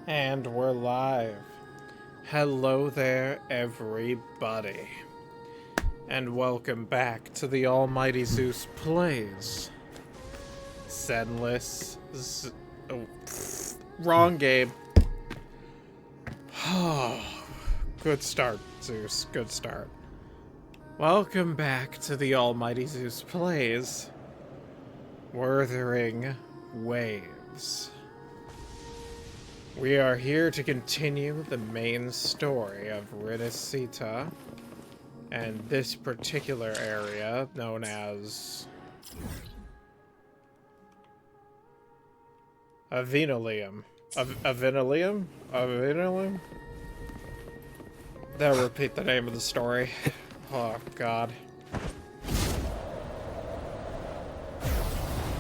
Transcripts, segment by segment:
And we're live. Hello there, everybody. And welcome back to the Almighty Zeus Plays. Zenless. Wrong game. Good start, Zeus. Good start. Welcome back to the Almighty Zeus Plays. Wuthering Waves. We are here to continue the main story of Renesita and this particular area known as Avenolium. Avenolium? Avenolium? They'll repeat the name of the story. Oh, God.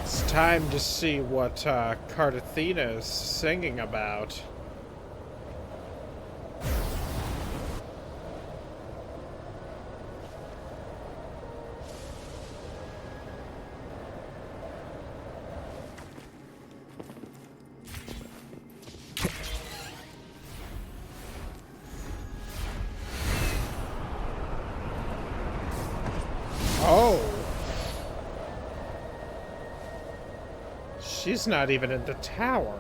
It's time to see what Cartathena is singing about. Oh! She's not even in the tower.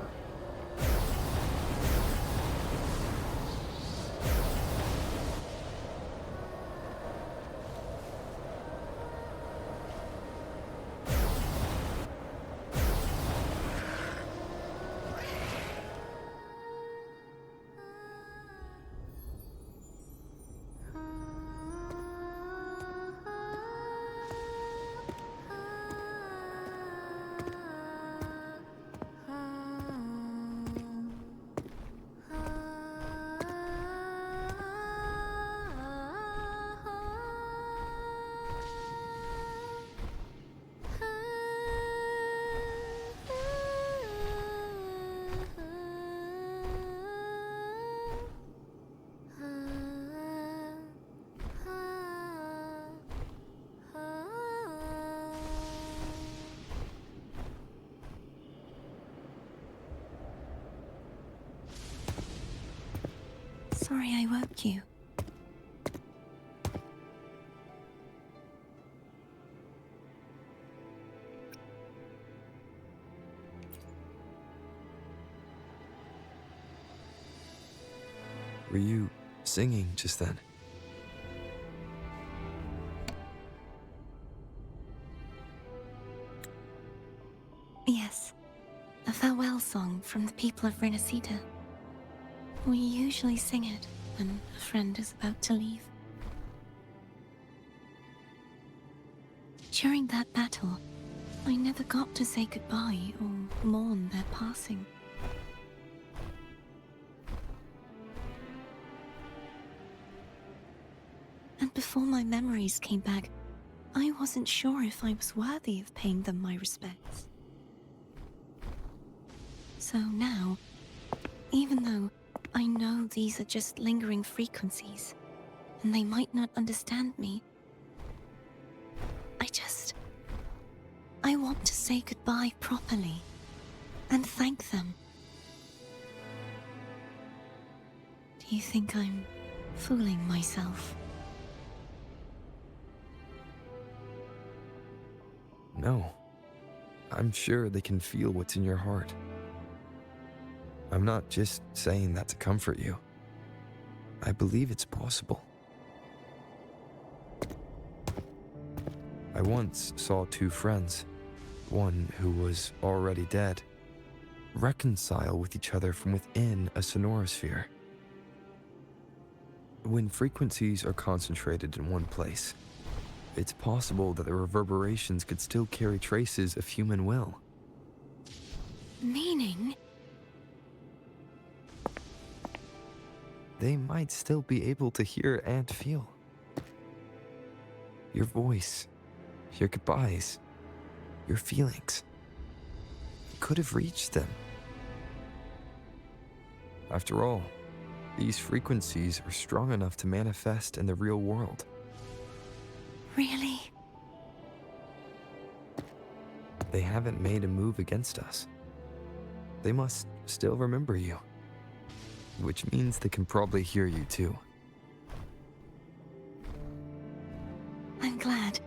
Sorry I woke you. Were you singing just then? Yes, a farewell song from the people of Renesita. We usually sing it when a friend is about to leave. During that battle, I never got to say goodbye or mourn their passing. And before my memories came back, I wasn't sure if I was worthy of paying them my respects. So now, even though I know these are just lingering frequencies, and they might not understand me, I want to say goodbye properly, and thank them. Do you think I'm fooling myself? No. I'm sure they can feel what's in your heart. I'm not just saying that to comfort you. I believe it's possible. I once saw two friends, one who was already dead, reconcile with each other from within a sonorosphere. When frequencies are concentrated in one place, it's possible that the reverberations could still carry traces of human will. Meaning? They might still be able to hear and feel. Your voice, your goodbyes, your feelings. You could have reached them. After all, these frequencies are strong enough to manifest in the real world. Really? They haven't made a move against us. They must still remember you. Which means they can probably hear you too. I'm glad.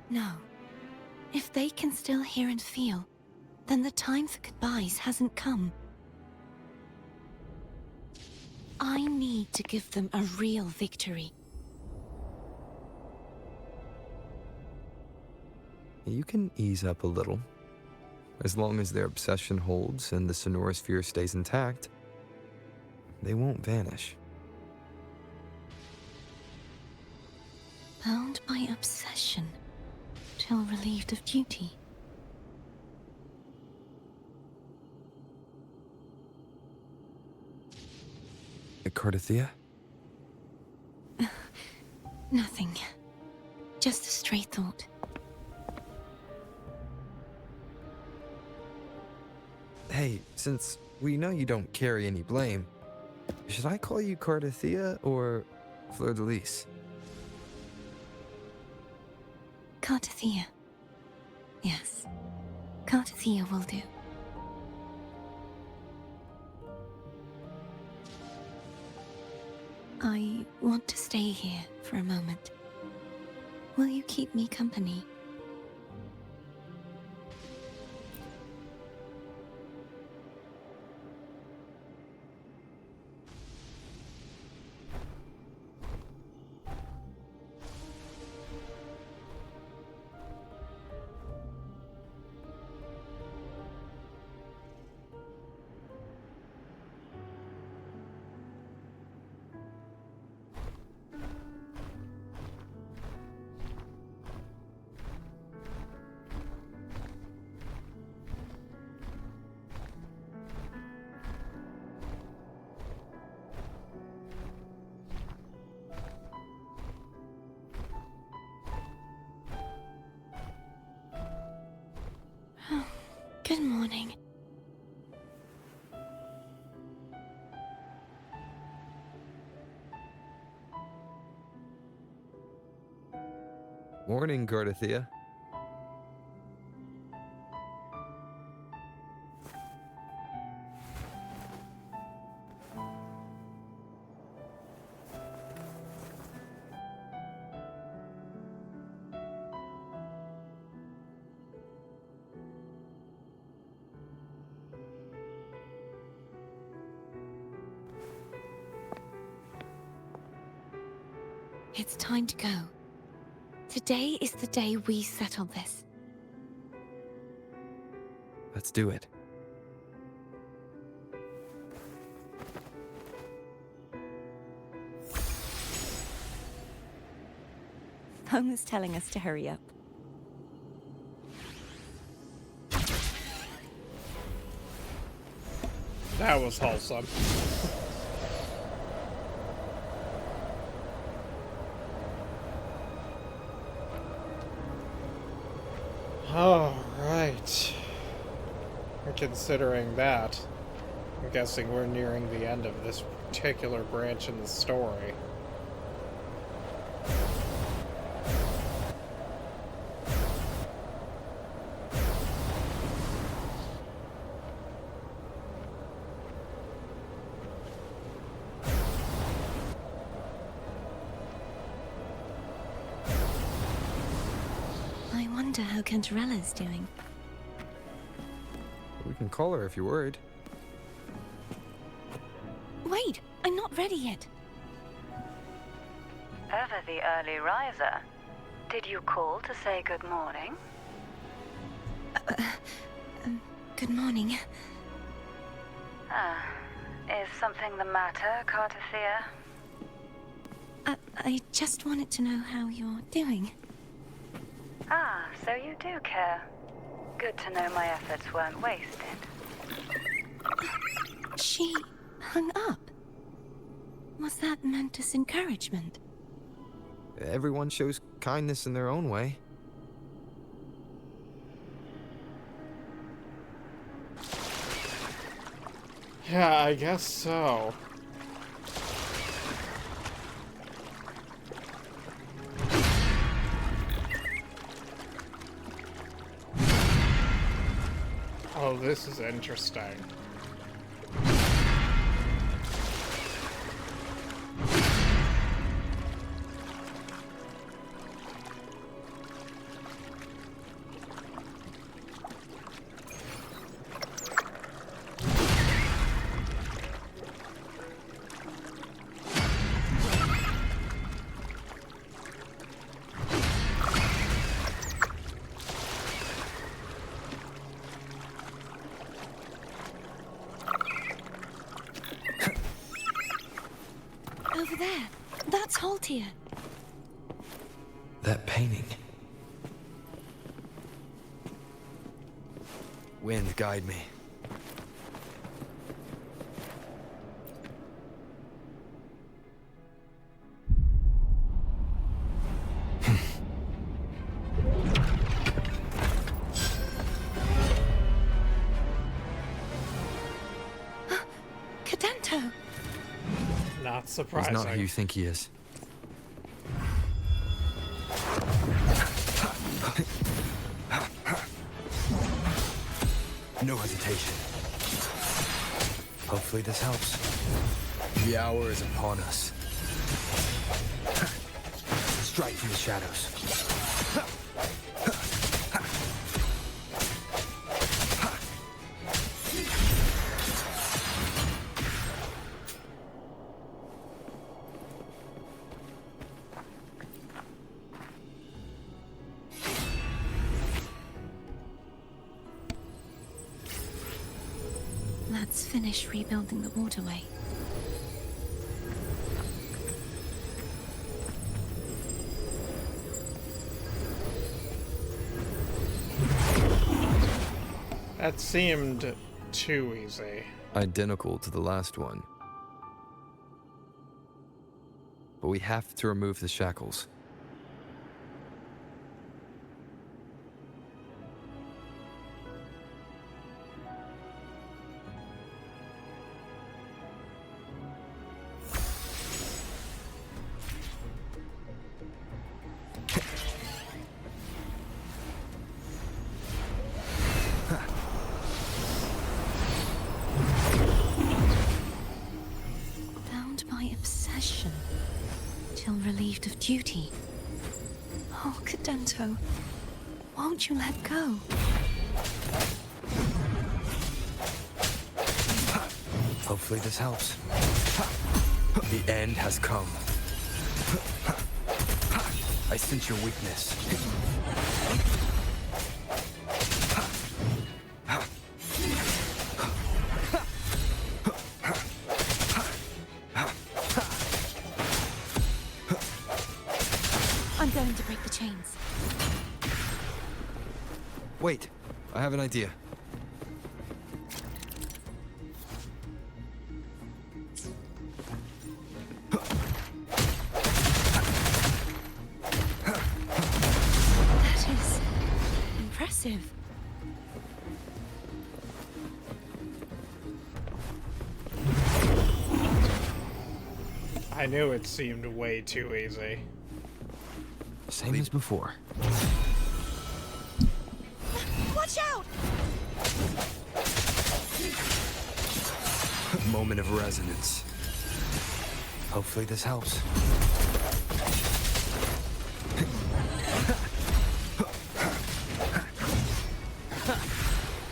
No. If they can still hear and feel, then the time for goodbyes hasn't come. I need to give them a real victory. You can ease up a little. As long as their obsession holds and the sonorosphere stays intact, they won't vanish. Bound by obsession, till relieved of duty. Cardathea? Nothing. Just a stray thought. Hey, since we know you don't carry any blame, should I call you Cardathea or Fleur de Lis? Cardathea. Yes. Cardathea will do. I want to stay here for a moment. Will you keep me company? Good morning. Morning, Cardathea. It's time to go. Today is the day we settle this. Let's do it. Home is telling us to hurry up. That was wholesome. Alright. Considering that, I'm guessing we're nearing the end of this particular branch in the story. I wonder how Cantarella's doing. We can call her if you're worried. Wait, I'm not ready yet. Ever the early riser. Did you call to say good morning? Good morning. Is something the matter, Cardathea? I just wanted to know how you're doing. So you do care. Good to know my efforts weren't wasted. She hung up. Was that meant as encouragement? Everyone shows kindness in their own way. Yeah, I guess so. Oh, this is interesting. Over there. That's Haltia. That painting. Wind, guide me. Cadento! Not He's surprising. not who you think he is. No hesitation. Hopefully this helps. The hour is upon us. Strike from the shadows. Let's finish rebuilding the waterway. That seemed too easy. Identical to the last one. But we have to remove the shackles. Bound by obsession, till relieved of duty. Oh, Cadento, won't you let go? Hopefully this helps. The end has come. I sense your weakness. I'm going to break the chains. Wait, I have an idea. That is impressive. I knew it seemed way too easy. Same as before. Watch out! Moment of resonance. Hopefully this helps.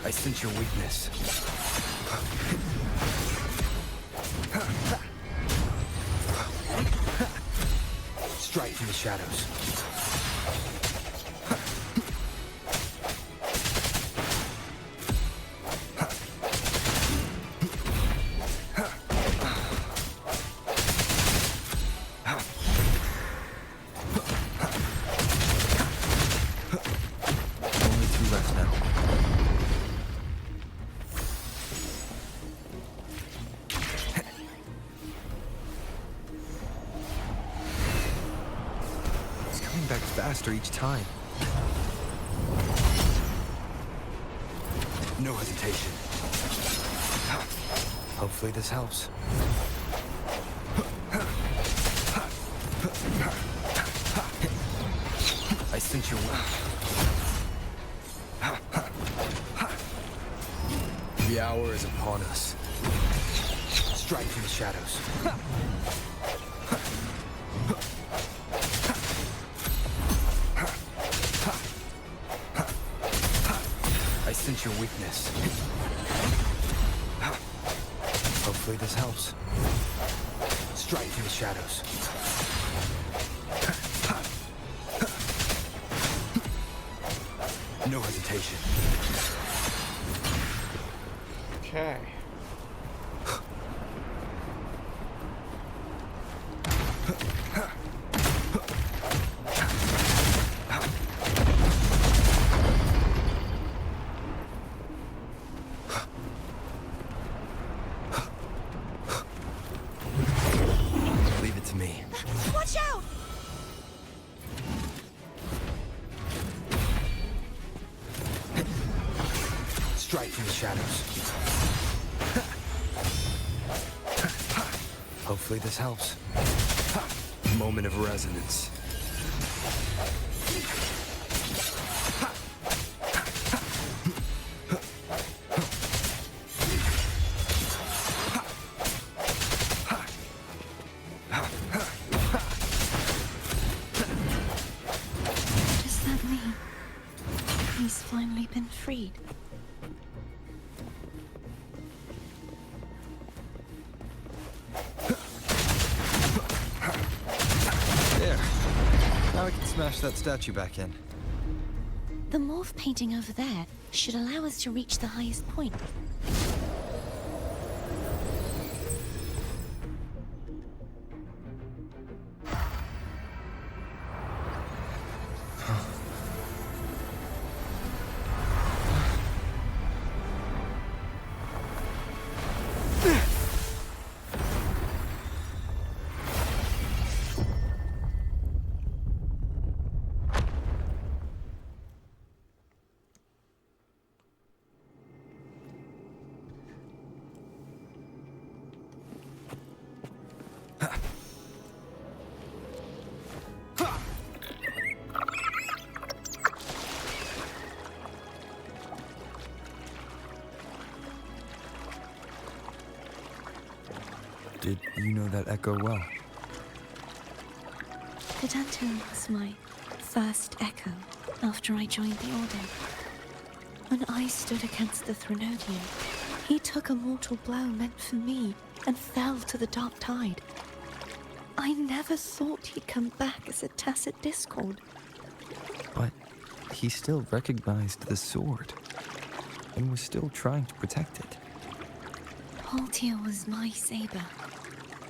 I sense your weakness. Strike from the shadows. Only two left now. faster each time. No hesitation. Hopefully this helps. I sense your will. The hour is upon us. Strike from the shadows. I sense your weakness. Hopefully this helps. Strike from the shadows. No hesitation. Okay. Leave it to me. Watch out! Strike from the shadows. Hopefully this helps. Moment of resonance. Does that mean he's finally been freed? There. Now we can smash that statue back in. The morph painting over there should allow us to reach the highest point. Did you know that echo well? Cadanto was my first echo after I joined the Order. When I stood against the Threnodian, he took a mortal blow meant for me and fell to the dark tide. I never thought he'd come back as a tacit discord. But he still recognized the sword and was still trying to protect it. Haltier was my saber.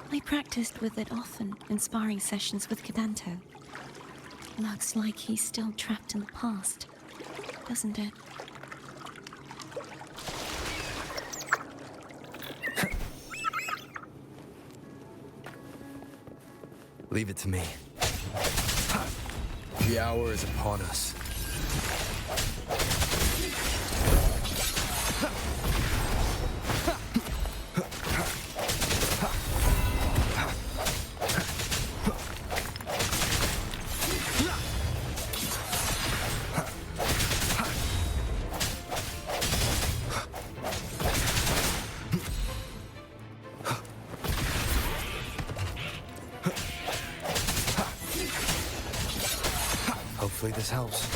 I practiced with it often in sparring sessions with Cadanto. Looks like he's still trapped in the past, doesn't it? Leave it to me. The hour is upon us. Hopefully this helps.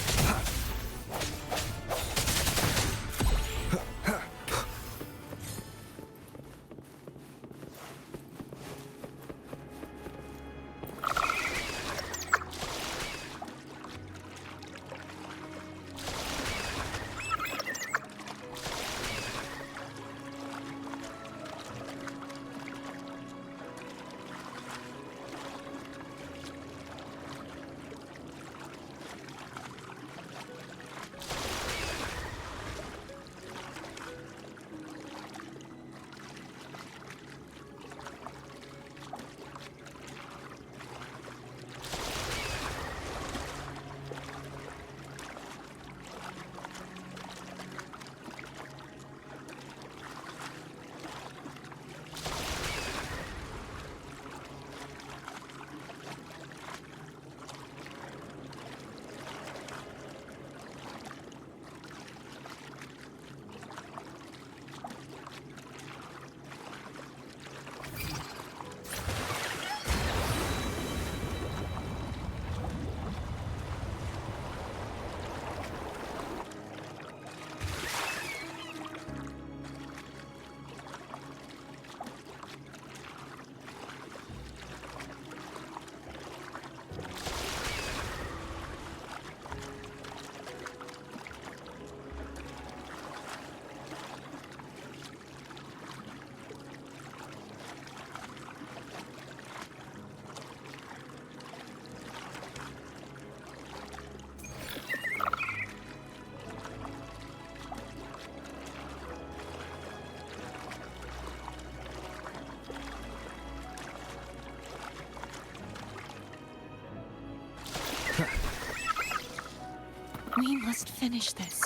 must finish this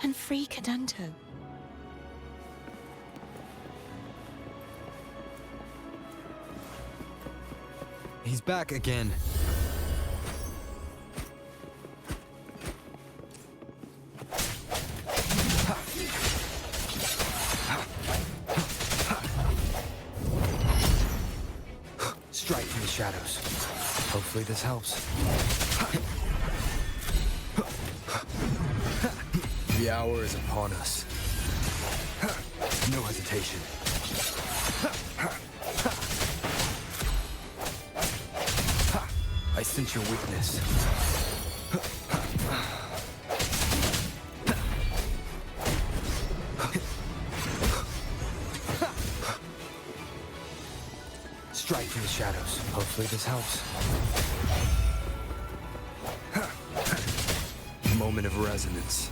and free Cadento. He's back again. Strike from the shadows. Hopefully this helps. The hour is upon us. No hesitation. I sense your weakness. Strike from the shadows. Hopefully this helps. Moment of resonance.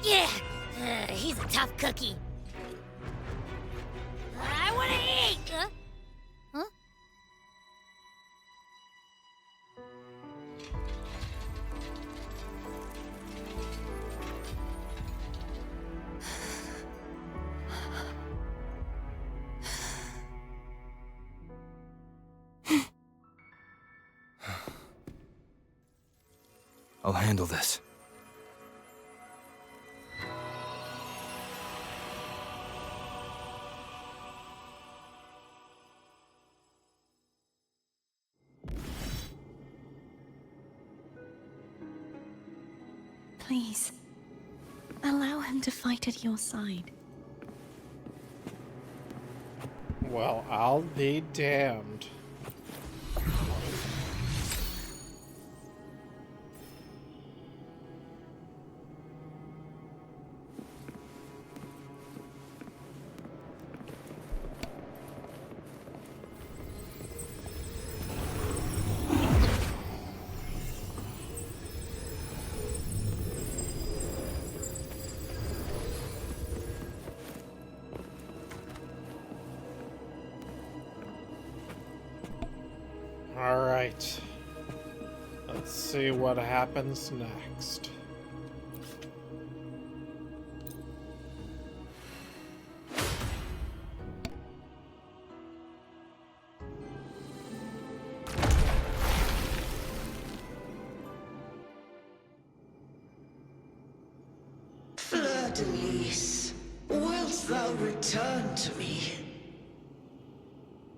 Yeah, he's a tough cookie. I want to eat. Huh? I'll handle this. Please, allow him to fight at your side. Well, I'll be damned. Alright. Let's see what happens next. Fleur-de-Lis, wilt thou return to me?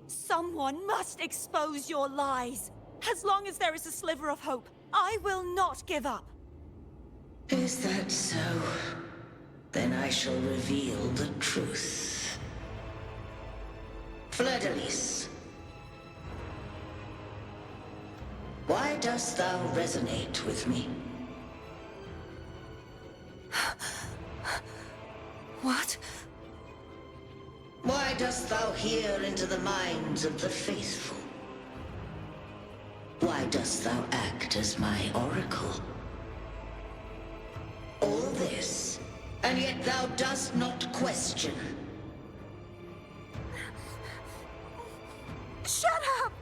Someone must expose your lies. As long as there is a sliver of hope, I will not give up. Is that so? Then I shall reveal the truth. Fleur-de-Lis, why dost thou resonate with me? What? Why dost thou hear into the minds of the faithful? Why dost thou act as my oracle? All this, and yet thou dost not question. Shut up!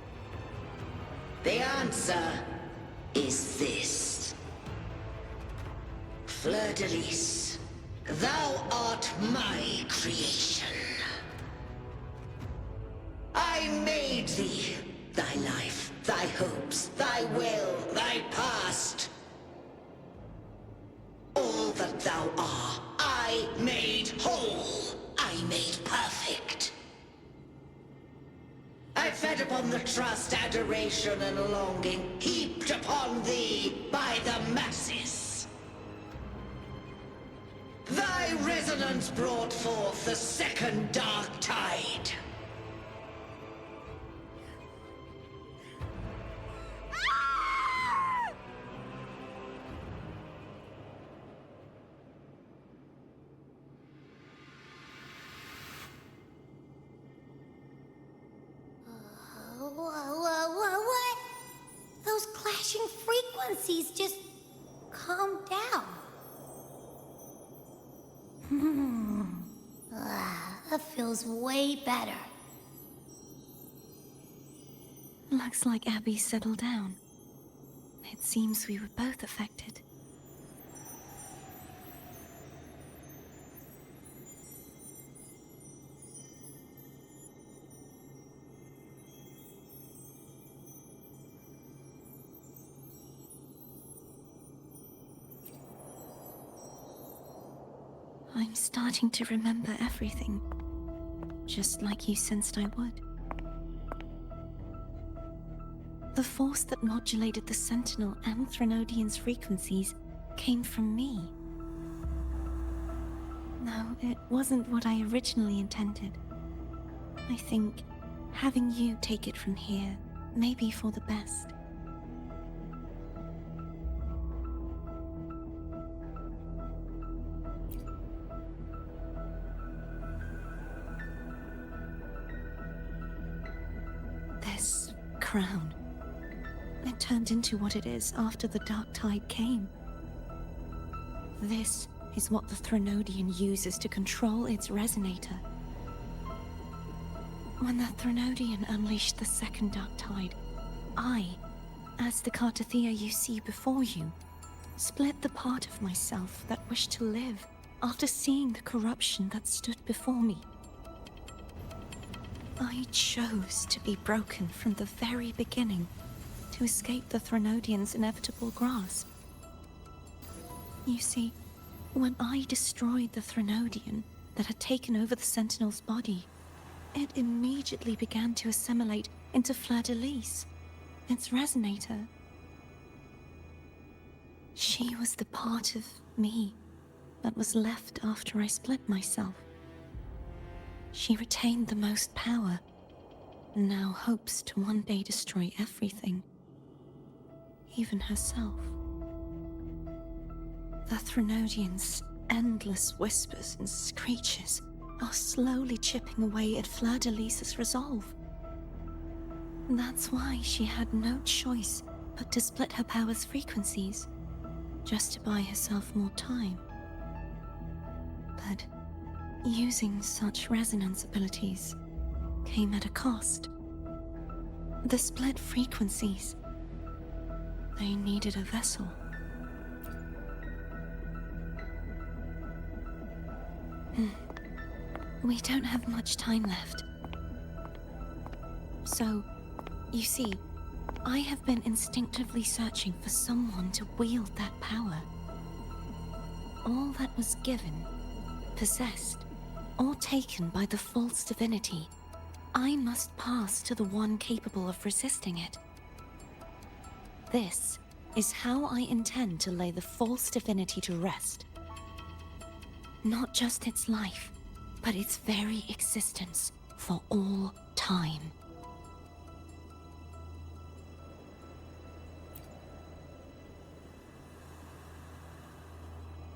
The answer is this. Fleur-de-Lis, thou art my creation. I made thee, thy life, thy hopes, thy will, thy past. All that thou art, I made whole. I made perfect. I fed upon the trust, adoration, and longing heaped upon thee by the masses. Thy resonance brought forth the second dark tide. frequencies just calm down. That feels way better. Looks like Abby settled down. It seems we were both affected. I'm starting to remember everything, just like you sensed I would. The force that modulated the Sentinel and Threnodian's frequencies came from me. No, it wasn't what I originally intended. I think having you take it from here may be for the best. This crown. It turned into what it is after the Dark Tide came. This is what the Threnodian uses to control its resonator. When the Threnodian unleashed the second Dark Tide, I, as the Cartothea you see before you, split the part of myself that wished to live after seeing the corruption that stood before me. I chose to be broken from the very beginning to escape the Threnodian's inevitable grasp. You see, when I destroyed the Threnodian that had taken over the Sentinel's body, it immediately began to assimilate into Fleur-de-Lis, its resonator. She was the part of me that was left after I split myself. She retained the most power, and now hopes to one day destroy everything, even herself. The Threnodian's endless whispers and screeches are slowly chipping away at Fleur-de-Lis's resolve. That's why she had no choice but to split her power's frequencies, just to buy herself more time. But using such resonance abilities came at a cost. The split frequencies. They needed a vessel. We don't have much time left. So, you see, I have been instinctively searching for someone to wield that power. All that was given, possessed, or taken by the false divinity, I must pass to the one capable of resisting it. This is how I intend to lay the false divinity to rest. Not just its life, but its very existence for all time.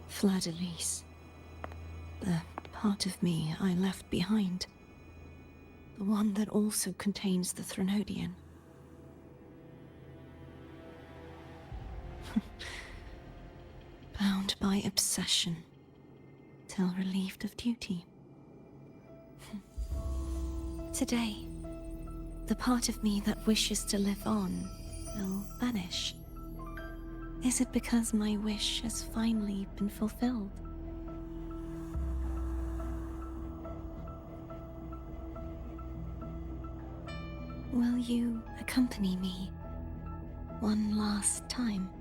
Fleur-de-Lis. The part of me I left behind. The one that also contains the Threnodian. Bound by obsession, till relieved of duty. Today, the part of me that wishes to live on will vanish. Is it because my wish has finally been fulfilled? Will you accompany me one last time?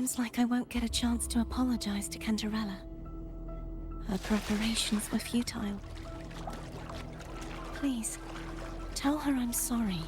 Seems like I won't get a chance to apologize to Cantarella. Her preparations were futile. Please, tell her I'm sorry.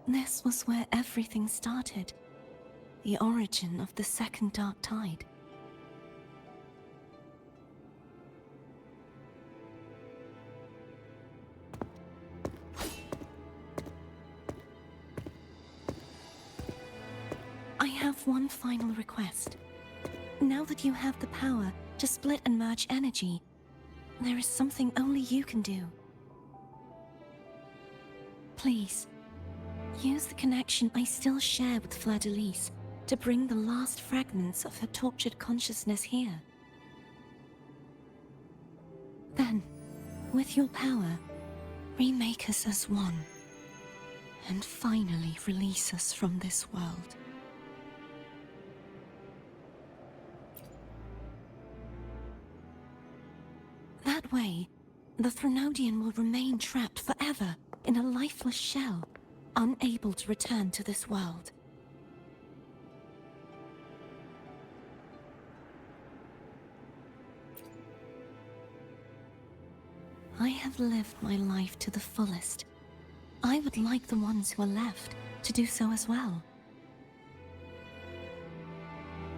This was where everything started. The origin of the second dark tide. I have one final request. Now that you have the power to split and merge energy, there is something only you can do. Please, use the connection I still share with Fleur-de-Lis to bring the last fragments of her tortured consciousness here. Then, with your power, remake us as one, and finally release us from this world. That way, the Threnodian will remain trapped forever in a lifeless shell, unable to return to this world. I have lived my life to the fullest. I would like the ones who are left to do so as well.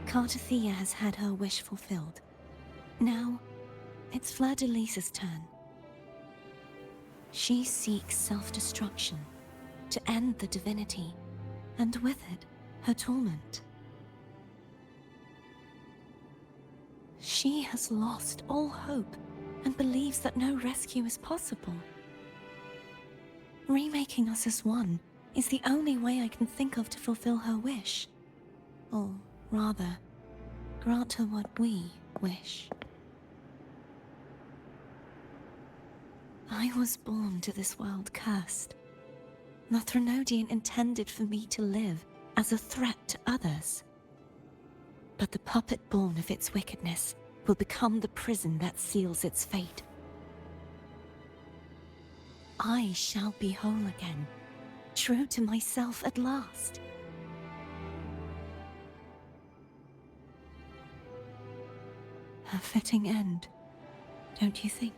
Cartathea has had her wish fulfilled. Now, it's Fleur-de-Lis's turn. She seeks self-destruction to end the divinity, and with it, her torment. She has lost all hope and believes that no rescue is possible. Remaking us as one is the only way I can think of to fulfill her wish. Or rather, grant her what we wish. I was born to this world cursed. The Threnodian intended for me to live as a threat to others. But the puppet born of its wickedness will become the prison that seals its fate. I shall be whole again, true to myself at last. A fitting end, don't you think?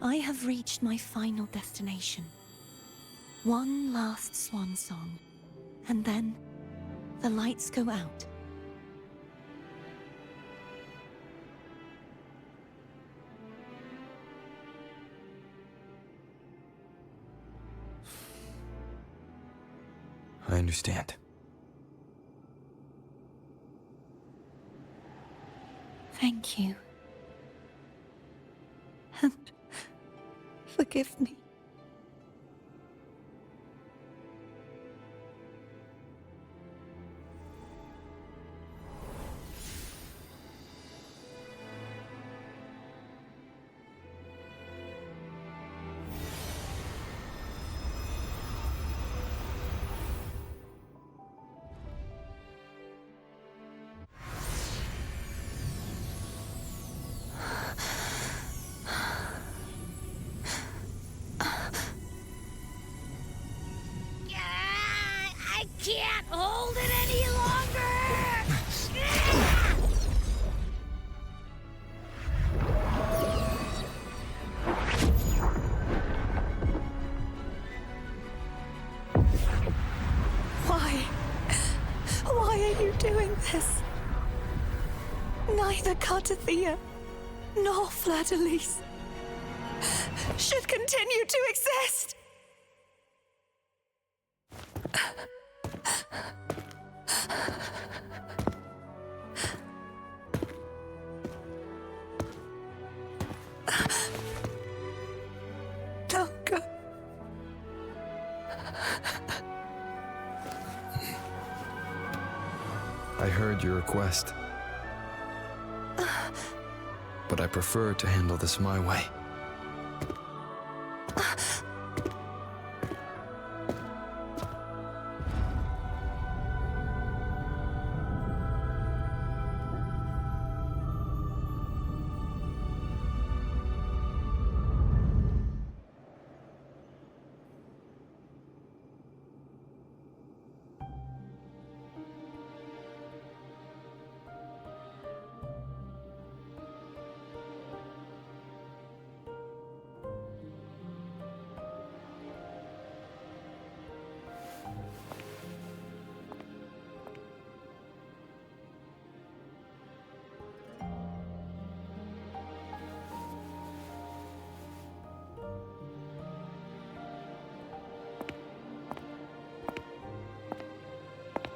I have reached my final destination. One last swan song, and then the lights go out. I understand. Thank you. And forgive me. I can't hold it any longer! Why are you doing this? Neither Cartathea nor Fleur-de-Lis should continue to exist. Don't go. I heard your request. But I prefer to handle this my way.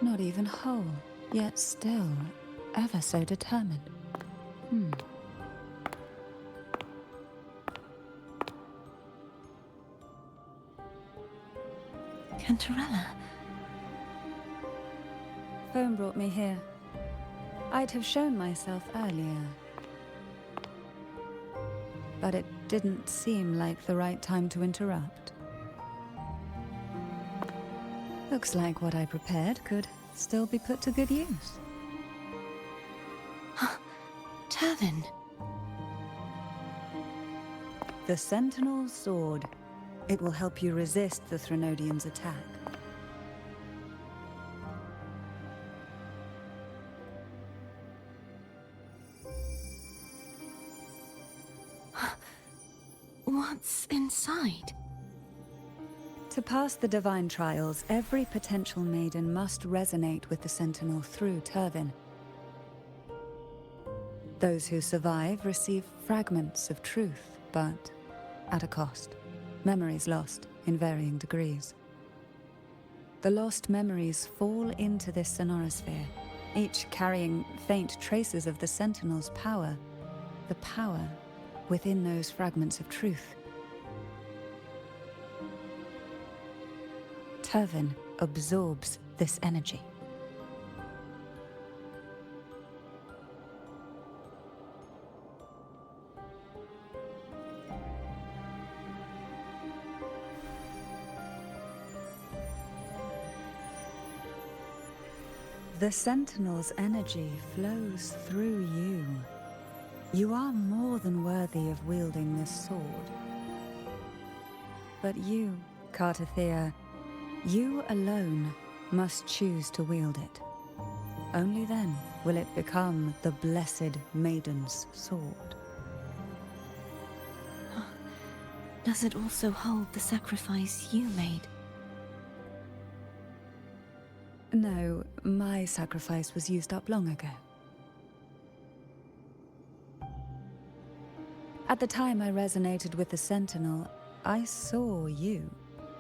Not even whole, yet still ever so determined. Cantarella. Phone brought me here. I'd have shown myself earlier. But it didn't seem like the right time to interrupt. Looks like what I prepared could still be put to good use. Turvin. The Sentinel's Sword. It will help you resist the Threnodian's attack. What's inside? To pass the divine trials, every potential maiden must resonate with the Sentinel through Turvin. Those who survive receive fragments of truth, but at a cost. Memories lost in varying degrees. The lost memories fall into this sonorosphere, each carrying faint traces of the Sentinel's power, the power within those fragments of truth. Turvin absorbs this energy. The Sentinel's energy flows through you. You are more than worthy of wielding this sword. But you, Cartathea, you alone must choose to wield it. Only then will it become the Blessed Maiden's sword. Does it also hold the sacrifice you made? No, my sacrifice was used up long ago. At the time I resonated with the Sentinel, I saw you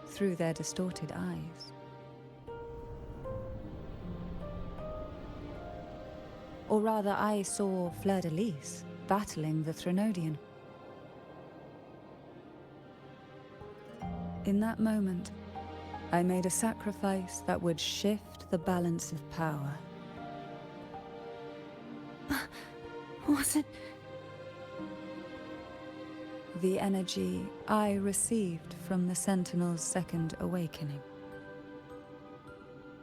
through their distorted eyes. Or rather, I saw Fleur-de-Lis battling the Threnodian. In that moment, I made a sacrifice that would shift the balance of power. Was it? The energy I received from the Sentinel's second awakening.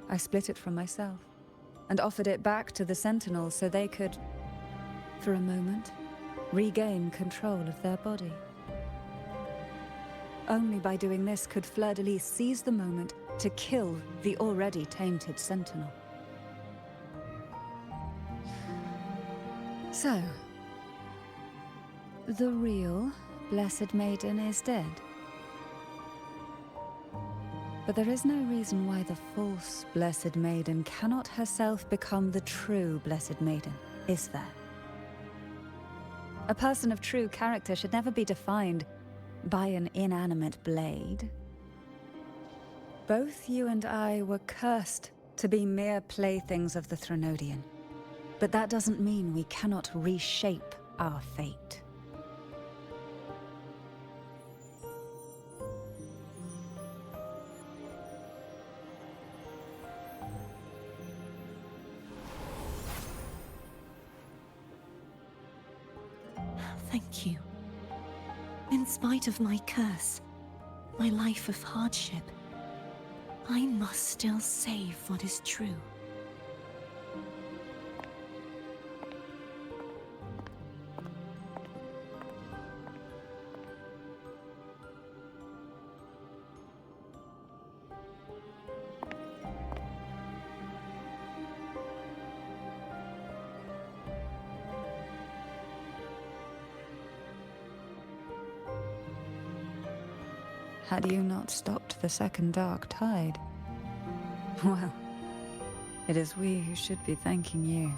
I split it from myself and offered it back to the Sentinels so they could, for a moment, regain control of their body. Only by doing this could Fleur-de-Lis seize the moment to kill the already tainted Sentinel. So, the real Blessed Maiden is dead. But there is no reason why the false Blessed Maiden cannot herself become the true Blessed Maiden, is there? A person of true character should never be defined by an inanimate blade. Both you and I were cursed to be mere playthings of the Threnodian. But that doesn't mean we cannot reshape our fate. Thank you. In spite of my curse, my life of hardship, I must still save what is true. Had you not stopped the second dark tide? Well, it is we who should be thanking you.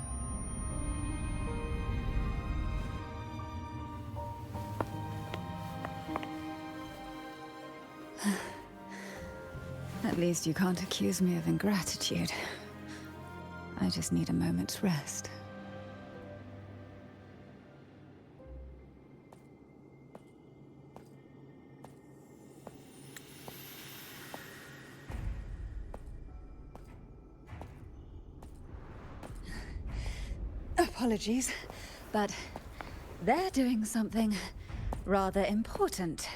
At least you can't accuse me of ingratitude. I just need a moment's rest. Apologies, but they're doing something rather important.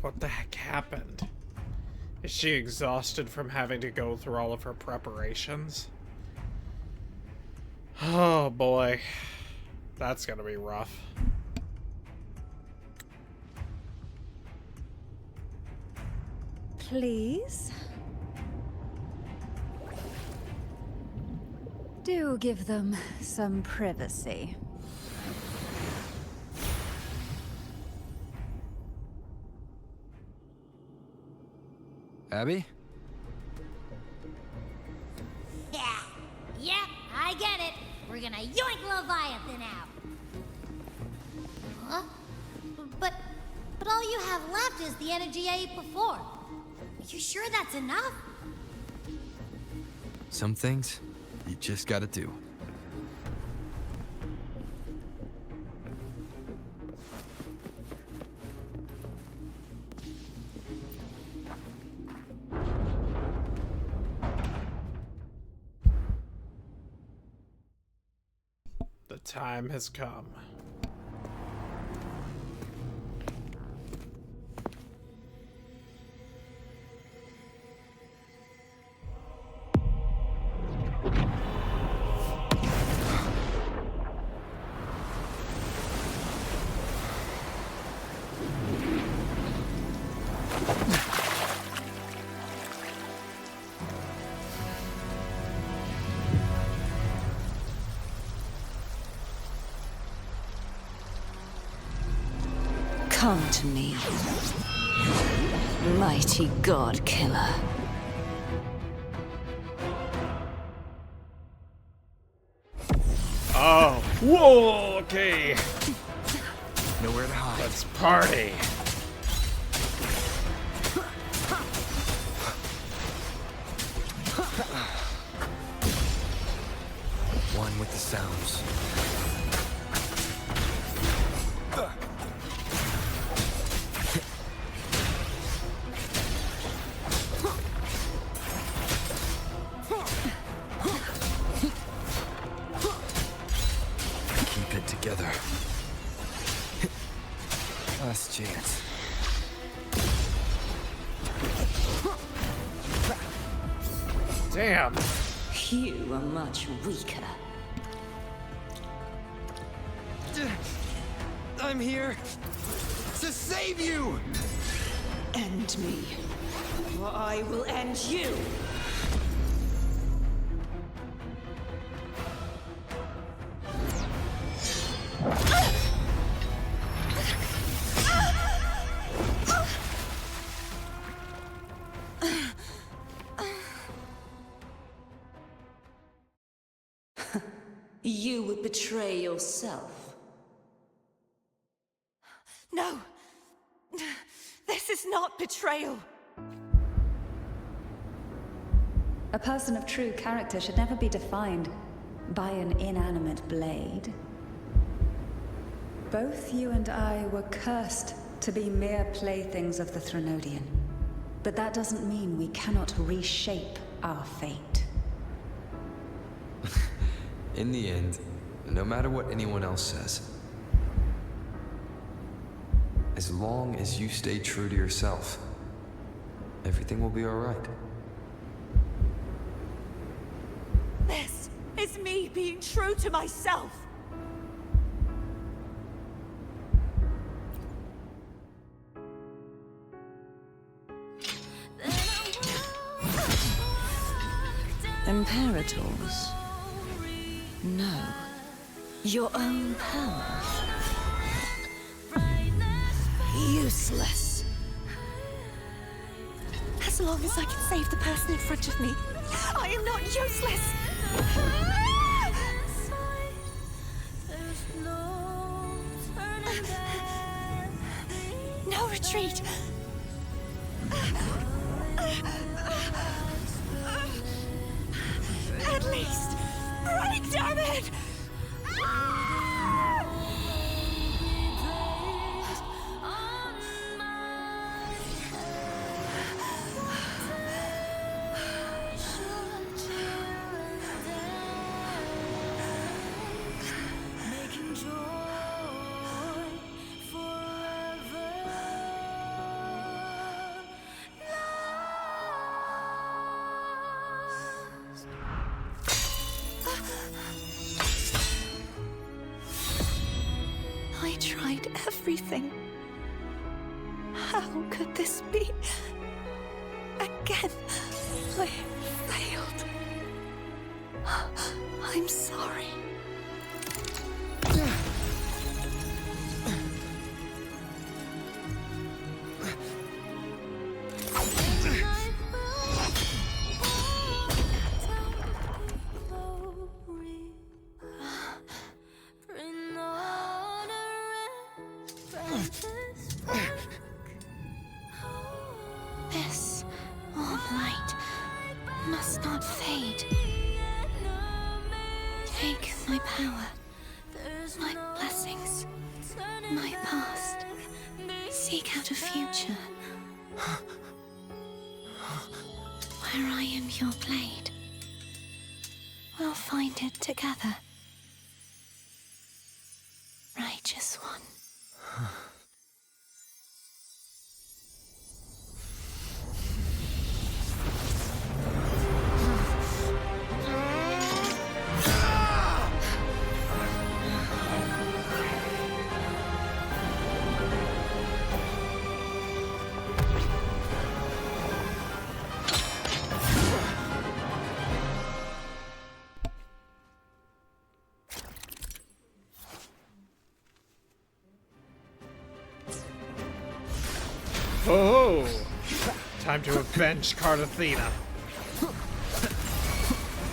What the heck happened? Is she exhausted from having to go through all of her preparations? Oh boy. That's gonna be rough. Please? Do give them some privacy. Abby? Yeah, yep, I get it. We're gonna yoink Leviathan out. Huh? But all you have left is the energy I ate before. Are you sure that's enough? Some things, you just gotta do. The time has come. Come to me, mighty god killer. Oh, whoa, okay. Nowhere to hide. Let's party. One with the sounds. Keep it together. Last chance. Damn. You are much weaker. I'm here to save you! End me, or I will end you! You would betray yourself. No! betrayal! A person of true character should never be defined by an inanimate blade. Both you and I were cursed to be mere playthings of the Threnodian. But that doesn't mean we cannot reshape our fate. In the end, no matter what anyone else says, as long as you stay true to yourself, everything will be all right. This is me being true to myself! Imperators? No. Your own power? Useless. As long as I can save the person in front of me, I am not useless! No retreat! At least, break, damn it! I tried everything. How could this be? Again, I failed. I'm sorry. This warm light must not fade. Take my power, my blessings, my past. Seek out a future where I am your blade. We'll find it together. Righteous one. Oh! Time to avenge Cardathena.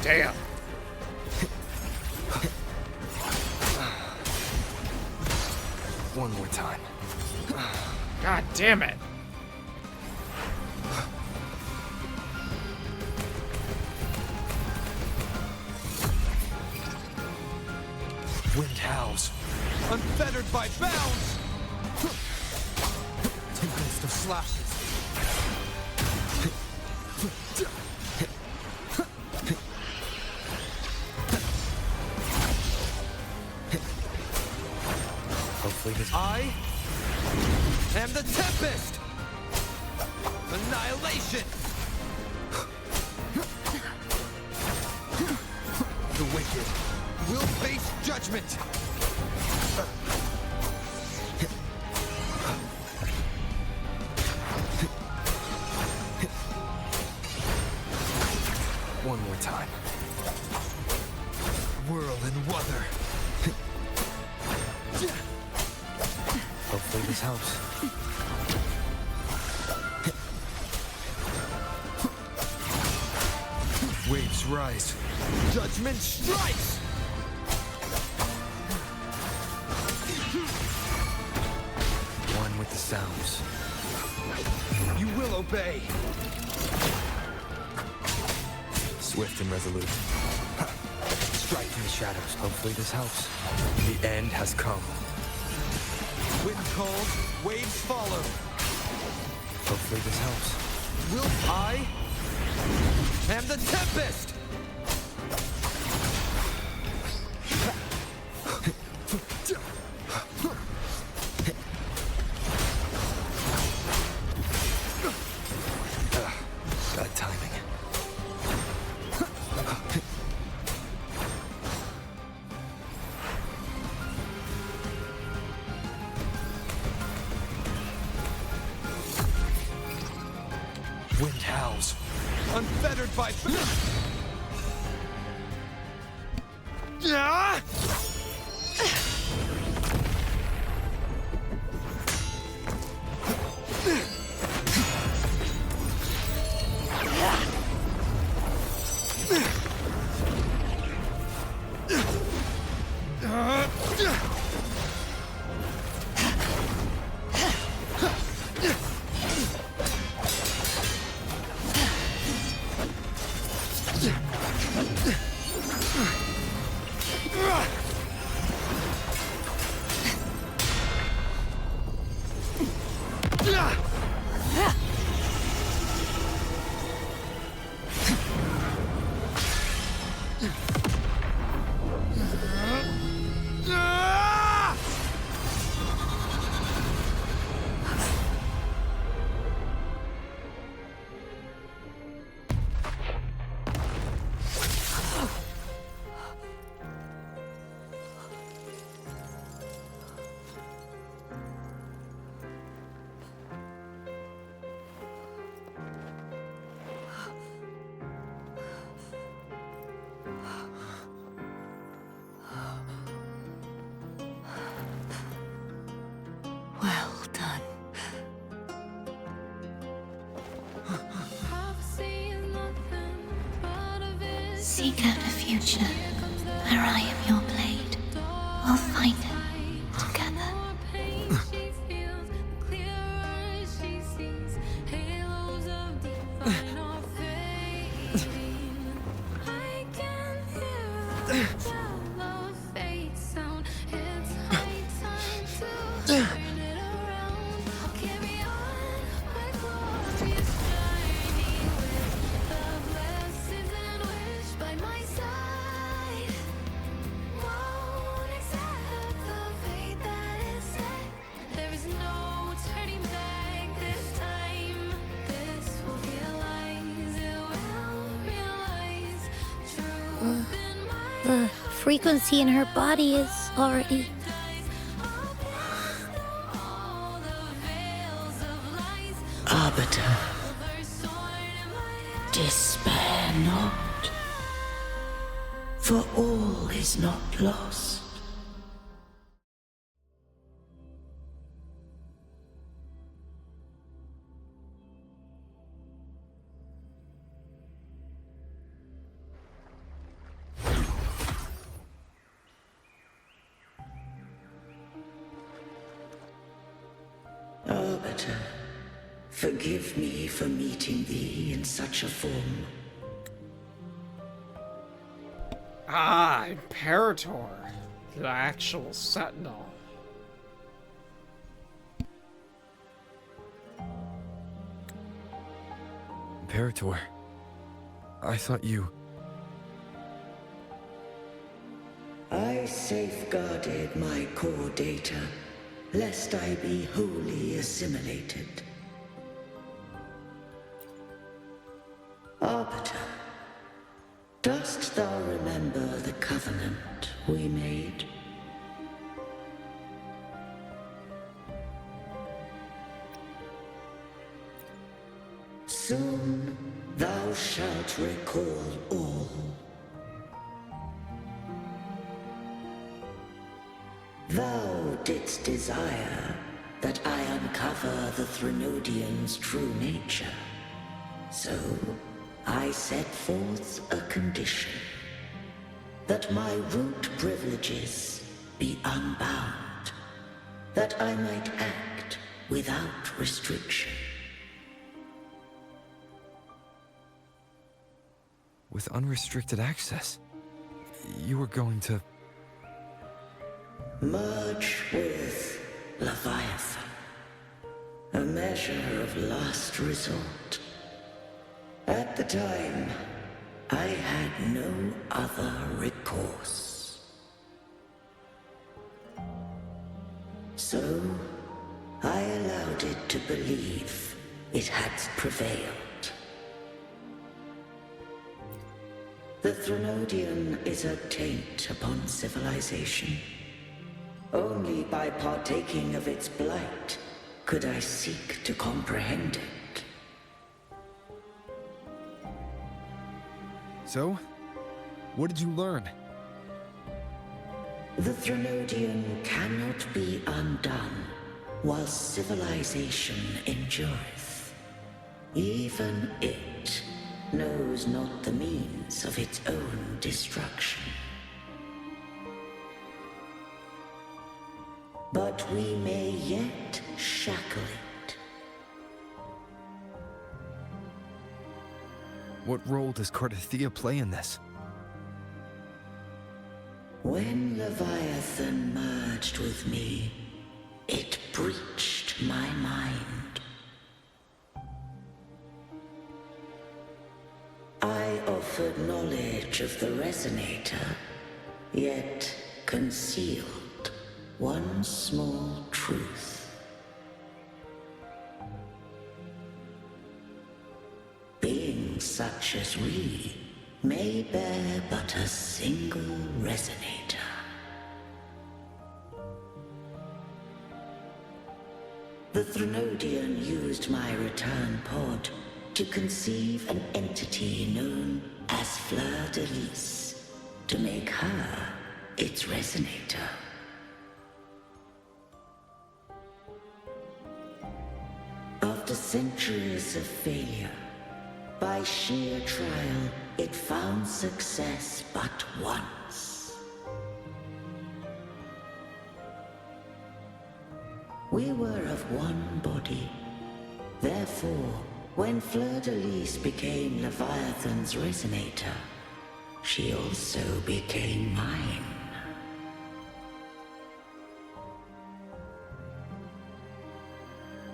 Damn. One more time. God damn it. Wind howls, unfettered by bounds. Tempest of slashes. Hopefully this. I am the Tempest! Annihilation! The wicked will face judgment! One more time. Whirl and Wuthering. Hopefully this helps. Waves rise. Judgment strikes! One with the sounds. You obey. Swift and resolute. Strike from the shadows. Hopefully this helps. The end has come. Wind calls, waves follow. Hopefully this helps. I am the Tempest! Bad timing. Wind howls, unfettered by... Yeah! Well done. Seek out a future where I am your blade. We'll find it together. The frequency in her body is already... Arbiter, despair not, for all is not lost. Arbiter, forgive me for meeting thee in such a form. Ah, Imperator. The actual Sentinel. Imperator, I thought you... I safeguarded my core data, lest I be wholly assimilated. Arbiter, dost thou remember the covenant we made? Soon thou shalt recall all. Thou didst desire that I uncover the Threnodian's true nature. So, I set forth a condition. That my root privileges be unbound. That I might act without restriction. with unrestricted access. You were going to... Merge with Leviathan. A measure of last resort. At the time, I had no other recourse. So, I allowed it to believe it had prevailed. The Threnodian is a taint upon civilization. Only by partaking of its blight could I seek to comprehend it. So? What did you learn? The Threnodian cannot be undone while civilization endureth. Even it knows not the means of its own destruction. But we may yet shackle it. What role does Cardathia play in this? When Leviathan merged with me, it breached my mind. I offered knowledge of the Resonator, yet concealed one small truth. Beings such as we may bear but a single Resonator. The Threnodian used my return pod to conceive an entity known as Fleur-de-Lis, to make her its Resonator. After centuries of failure, by sheer trial, it found success but once. We were of one body. Therefore, when Fleur-de-Lis became Leviathan's Resonator, she also became mine.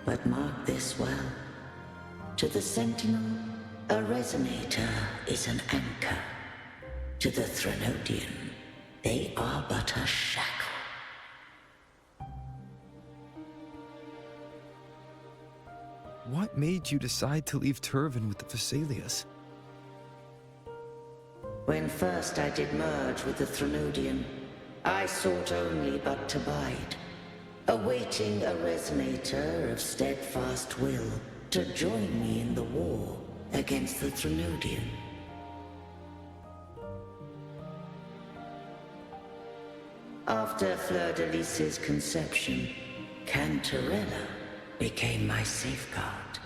But mark this well. To the Sentinel, a Resonator is an anchor. To the Threnodian, they are but a shackle. What made you decide to leave Turvan with the Vesalius? When first I did merge with the Threnodian, I sought only but to bide, awaiting a Resonator of steadfast will to join me in the war against the Threnodian. After Fleur-de-Lis's conception, Cantarella became my safeguard.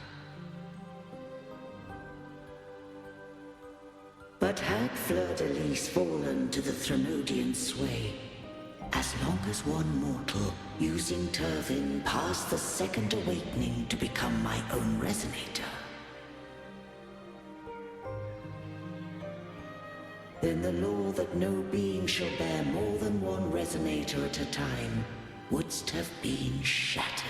But had Fleur-de-Lis fallen to the Threnodian sway, as long as one mortal using Turvin passed the second awakening to become my own Resonator, then the law that no being shall bear more than one Resonator at a time wouldst have been shattered.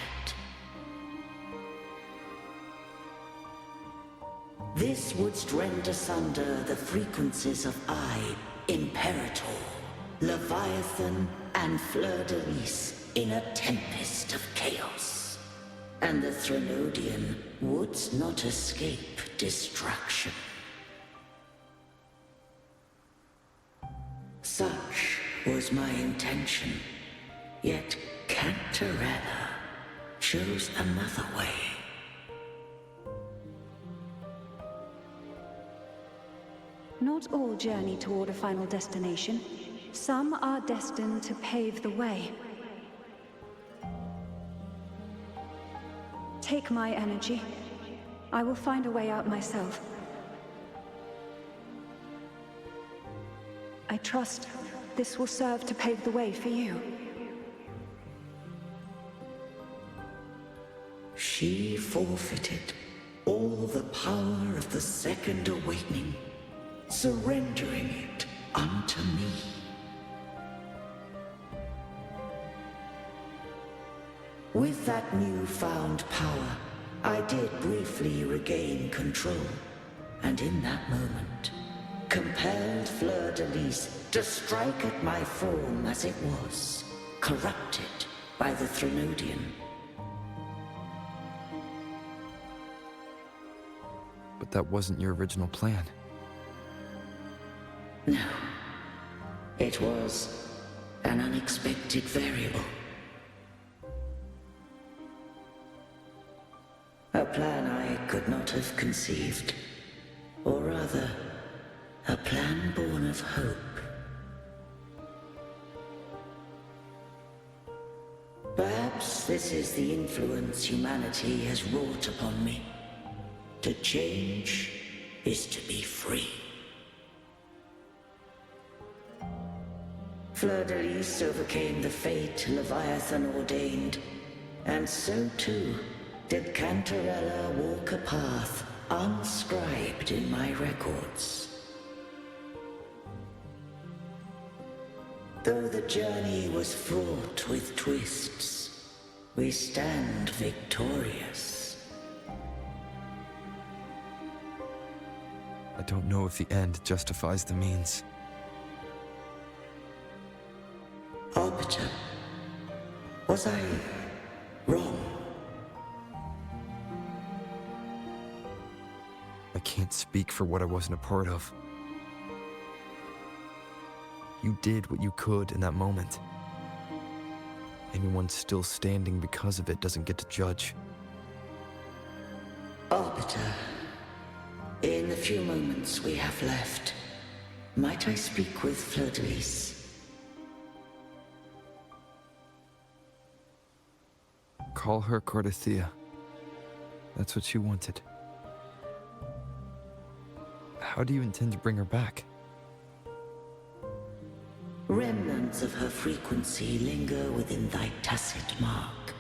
This wouldst rend asunder the frequencies of I, Imperator, Leviathan, and Fleur-de-Lis in a tempest of chaos. And the Threnodian wouldst not escape destruction. Such was my intention, yet Cantarella chose another way. Not all journey toward a final destination. Some are destined to pave the way. Take my energy. I will find a way out myself. I trust this will serve to pave the way for you. She forfeited all the power of the Second Awakening, surrendering it unto me. With that newfound power, I did briefly regain control, and in that moment, compelled Fleur-de-Lis to strike at my form as it was, corrupted by the Threnodian. But that wasn't your original plan. No. It was an unexpected variable. A plan I could not have conceived. Or rather, a plan born of hope. Perhaps this is the influence humanity has wrought upon me. To change is to be free. Fleur-de-Lis overcame the fate Leviathan ordained, and so too did Cantarella walk a path unscribed in my records. Though the journey was fraught with twists, we stand victorious. I don't know if the end justifies the means. Arbiter, was I wrong? I can't speak for what I wasn't a part of. You did what you could in that moment. Anyone still standing because of it doesn't get to judge. Arbiter, in the few moments we have left, might I speak with Fleur-de-Lis? Call her Cardathea. That's what she wanted. How do you intend to bring her back? Remnants of her frequency linger within thy tacit mark.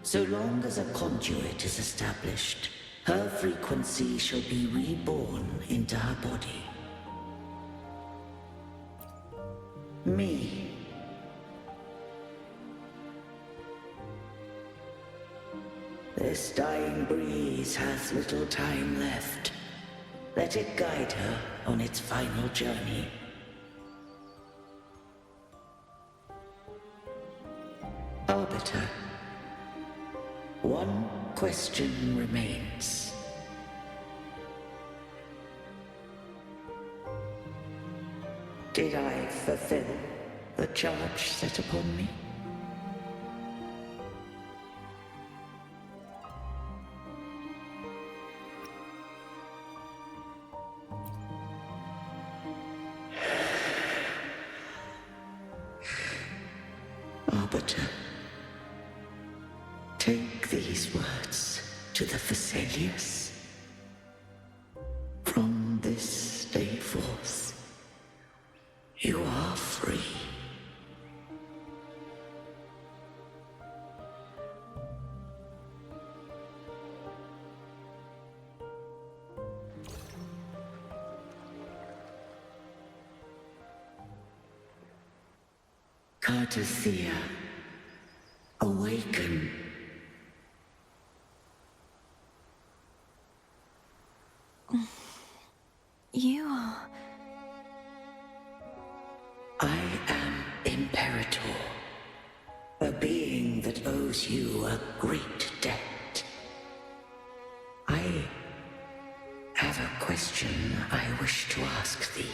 So long as a conduit is established, her frequency shall be reborn into her body. Me. This dying breeze hath little time left. Let it guide her on its final journey. Arbiter, one question remains. Did I fulfill the charge set upon me? Arbiter, take these words to the Phasaelius. From this day forth, you are free. Cardathea, awaken. You are... I am Imperator, a being that owes you a great debt. I have a question I wish to ask thee.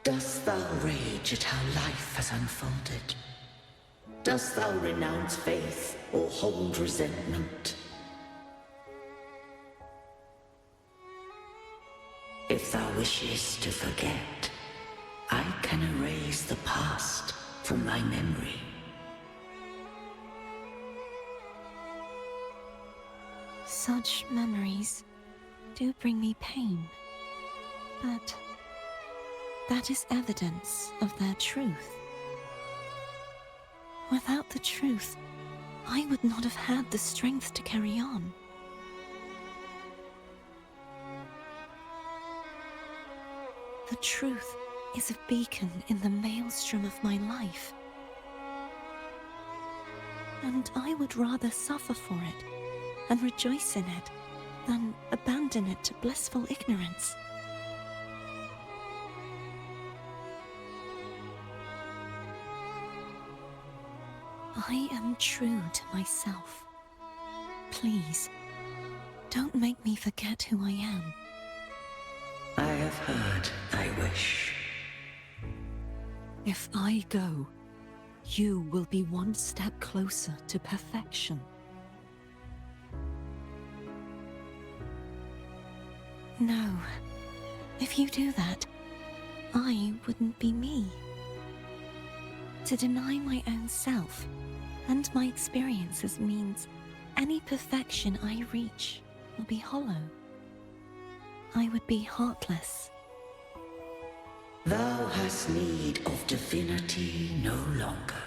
Dost thou rage at how life has unfolded? Dost thou renounce faith or hold resentment? If thou wishes to forget, I can erase the past from thy memory. Such memories do bring me pain, but that is evidence of their truth. Without the truth, I would not have had the strength to carry on. The truth is a beacon in the maelstrom of my life. And I would rather suffer for it and rejoice in it than abandon it to blissful ignorance. I am true to myself. Please, don't make me forget who I am. I have heard thy wish. If I go, you will be one step closer to perfection. No, if you do that, I wouldn't be me. To deny my own self and my experiences means any perfection I reach will be hollow. I would be heartless. Thou hast need of divinity no longer.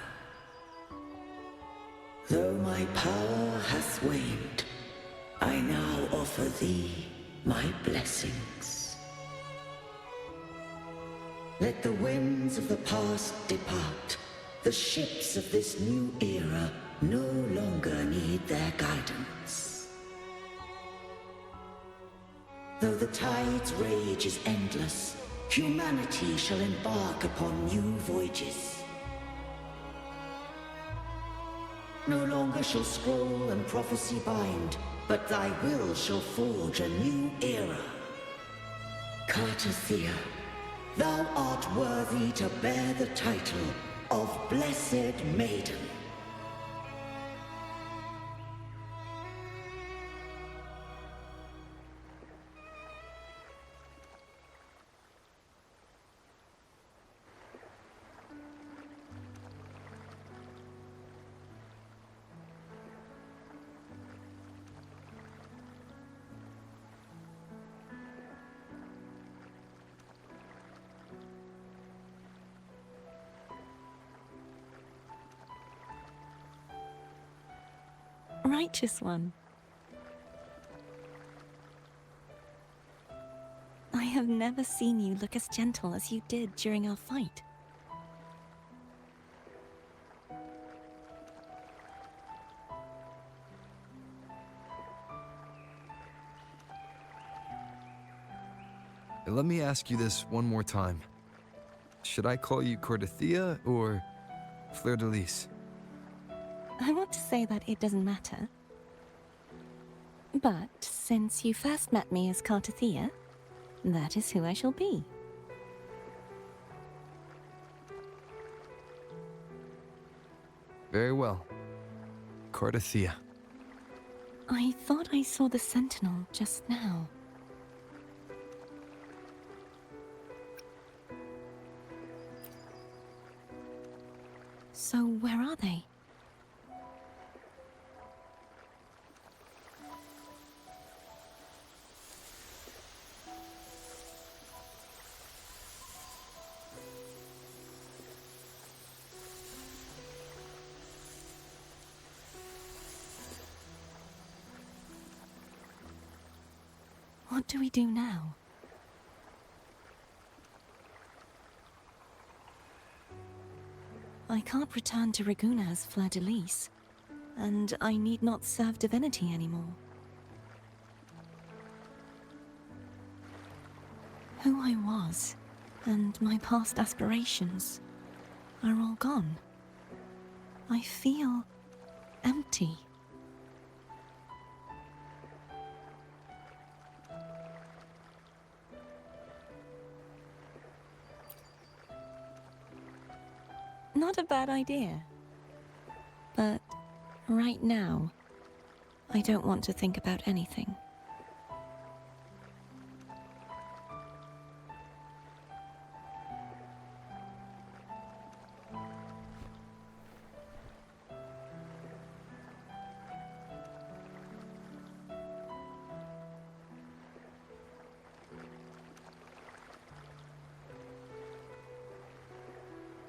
Though my power hath waned, I now offer thee my blessings. Let the winds of the past depart. The ships of this new era no longer need their guidance. Though the tide's rage is endless, humanity shall embark upon new voyages. No longer shall scroll and prophecy bind, but thy will shall forge a new era. Cartathea, thou art worthy to bear the title of Blessed Maiden. Righteous one. I have never seen you look as gentle as you did during our fight. Let me ask you this one more time. Should I call you Cartathea or Fleur-de-Lis? I want to say that it doesn't matter. But since you first met me as Cartathea, that is who I shall be. Very well. Cartathea. I thought I saw the Sentinel just now. So where are they? What do we do now? I can't return to Reguna as Fleur-de-Lis, and I need not serve divinity anymore. Who I was, and my past aspirations, are all gone. I feel empty. Not a bad idea. But right now, I don't want to think about anything.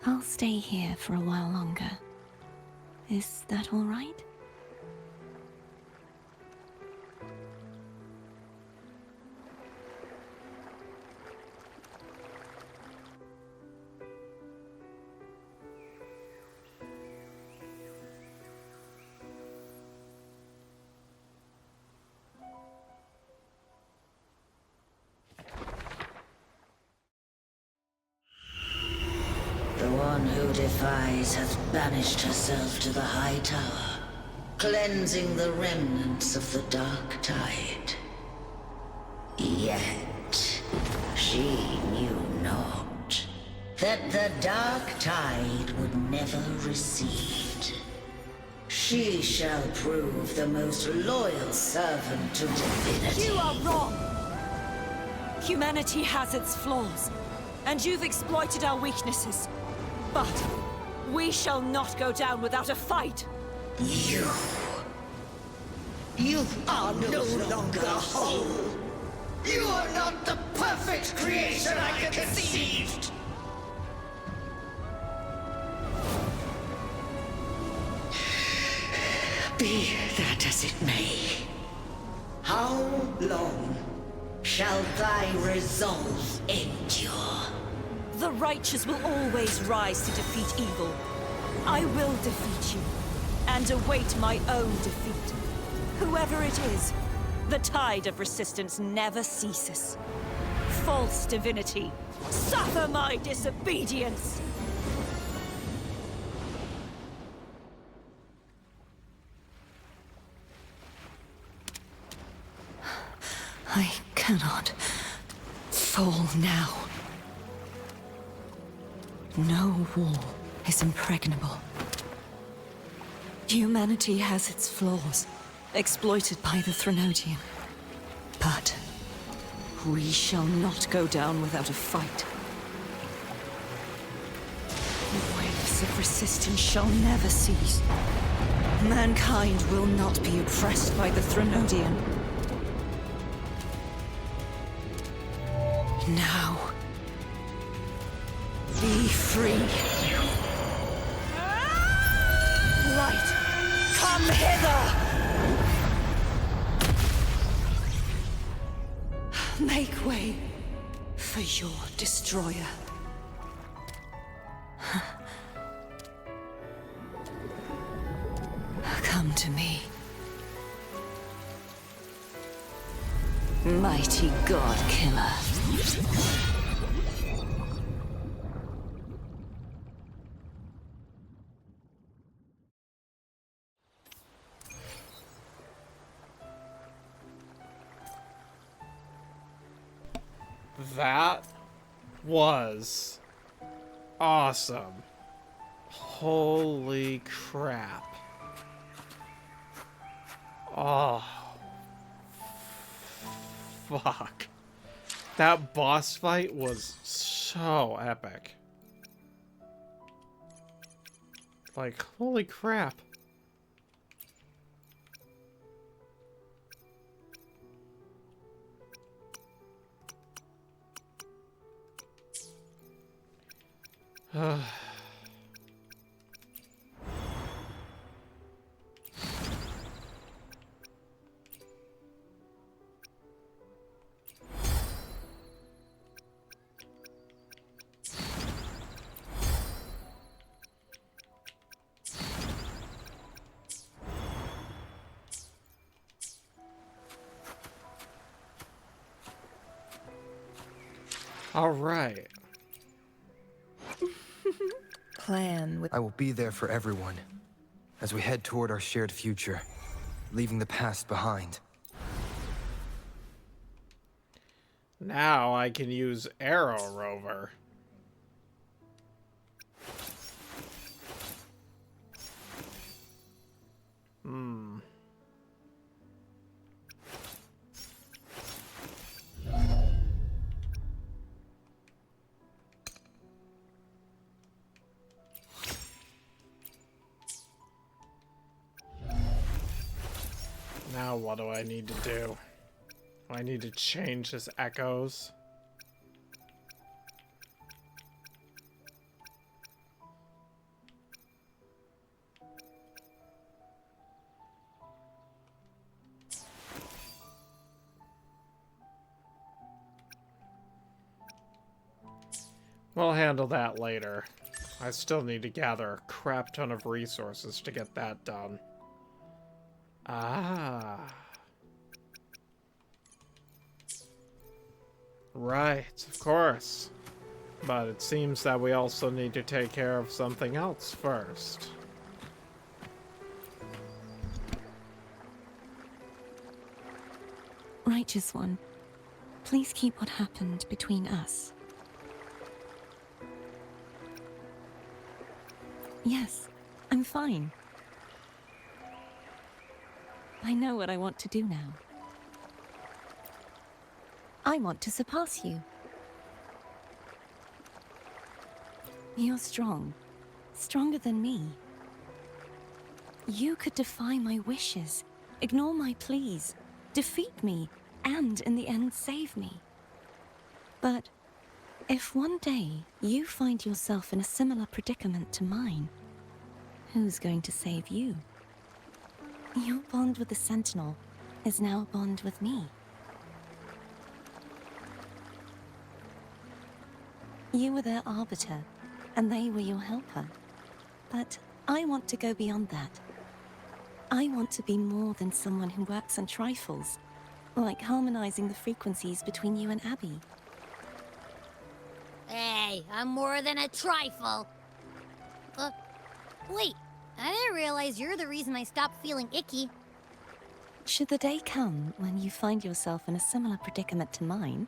I'll stay here for a while longer. Is that all right? defies hath banished herself to the high tower, cleansing the remnants of the dark tide. Yet, she knew not that the dark tide would never recede. She shall prove the most loyal servant to divinity. You are wrong! Humanity has its flaws, and you've exploited our weaknesses. But we shall not go down without a fight! You are no longer whole! You are not the perfect creation I conceived! Be that as it may, how long shall thy resolve endure? The righteous will always rise to defeat evil. I will defeat you, and await my own defeat. Whoever it is, the tide of resistance never ceases. False divinity, suffer my disobedience! I cannot fall now. No wall is impregnable. Humanity has its flaws, exploited by the Threnodian. But we shall not go down without a fight. The waves of resistance shall never cease. Mankind will not be oppressed by the Threnodian. Now, be free. Light, come hither! Make way for your destroyer. Come to me. Mighty God Killer. That was awesome. Holy crap. Oh. Fuck. That boss fight was so epic. Like, holy crap. All right. Plan with... I will be there for everyone as we head toward our shared future, leaving the past behind. Now I can use Arrow Rover. Now what do I need to do? I need to change his echoes. We'll handle that later. I still need to gather a crap ton of resources to get that done. Ah. Right, of course. But it seems that we also need to take care of something else first. Righteous One, please keep what happened between us. Yes, I'm fine. I know what I want to do now. I want to surpass you. You're strong. Stronger than me. You could defy my wishes, ignore my pleas, defeat me, and in the end save me. But if one day you find yourself in a similar predicament to mine, who's going to save you? Your bond with the Sentinel is now a bond with me. You were their arbiter, and they were your helper. But I want to go beyond that. I want to be more than someone who works on trifles, like harmonizing the frequencies between you and Abby. Hey, I'm more than a trifle. Wait, I didn't realize you're the reason I stopped feeling icky. Should the day come when you find yourself in a similar predicament to mine,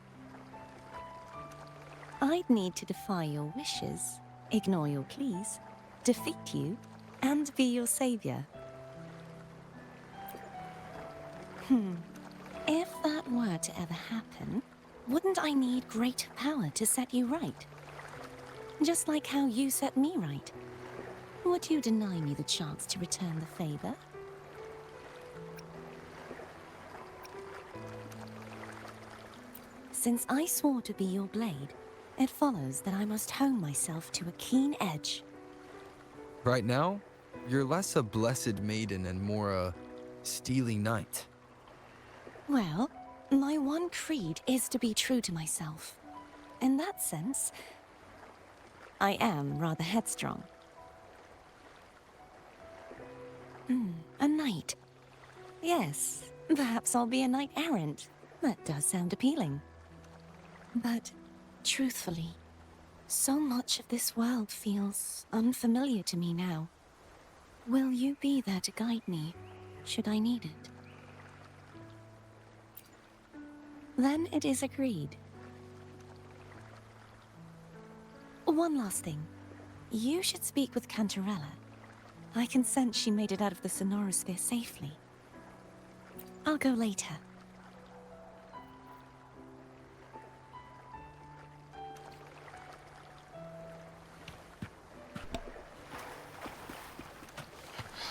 I'd need to defy your wishes, ignore your pleas, defeat you, and be your savior. If that were to ever happen, wouldn't I need greater power to set you right? Just like how you set me right. Would you deny me the chance to return the favor? Since I swore to be your blade, it follows that I must hone myself to a keen edge. Right now, you're less a blessed maiden and more a steely knight. Well, my one creed is to be true to myself. In that sense, I am rather headstrong. A knight. Yes, perhaps I'll be a knight errant. That does sound appealing. But, truthfully, so much of this world feels unfamiliar to me now. Will you be there to guide me, should I need it? Then it is agreed. One last thing. You should speak with Cantarella. I can sense she made it out of the Sonorosphere safely. I'll go later.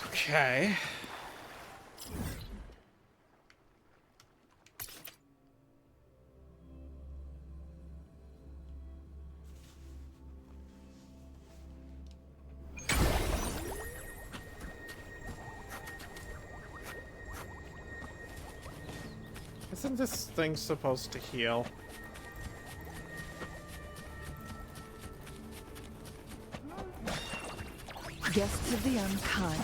Okay. Isn't this thing supposed to heal? Guests of the unkind.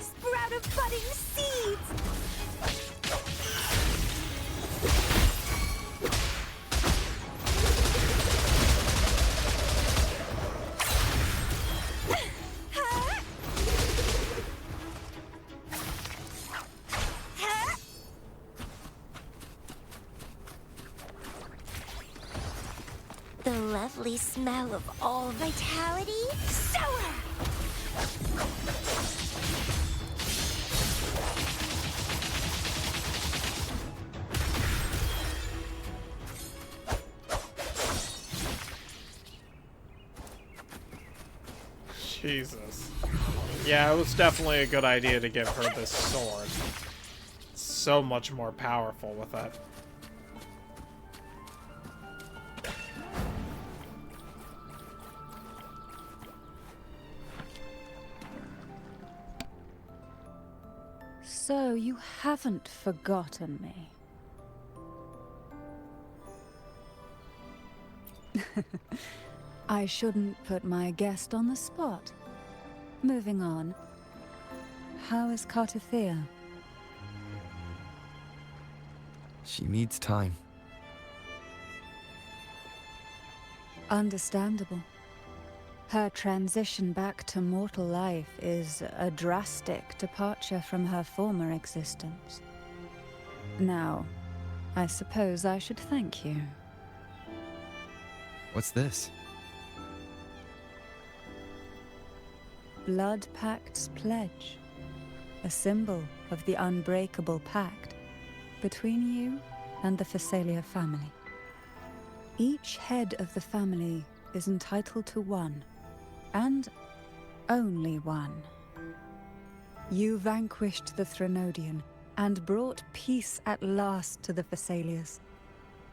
Sprout of budding seeds! The lovely smell of all vitality? Sour! Jesus. Yeah, it was definitely a good idea to give her this sword. So much more powerful with it. So you haven't forgotten me. I shouldn't put my guest on the spot. Moving on. how is Cartothea? She needs time. Understandable. Her transition back to mortal life is a drastic departure from her former existence. Now, I suppose I should thank you. What's this? Blood Pact's pledge. A symbol of the unbreakable pact between you and the Phasalia family. Each head of the family is entitled to one, and only one. You vanquished the Threnodian and brought peace at last to the Phasalias.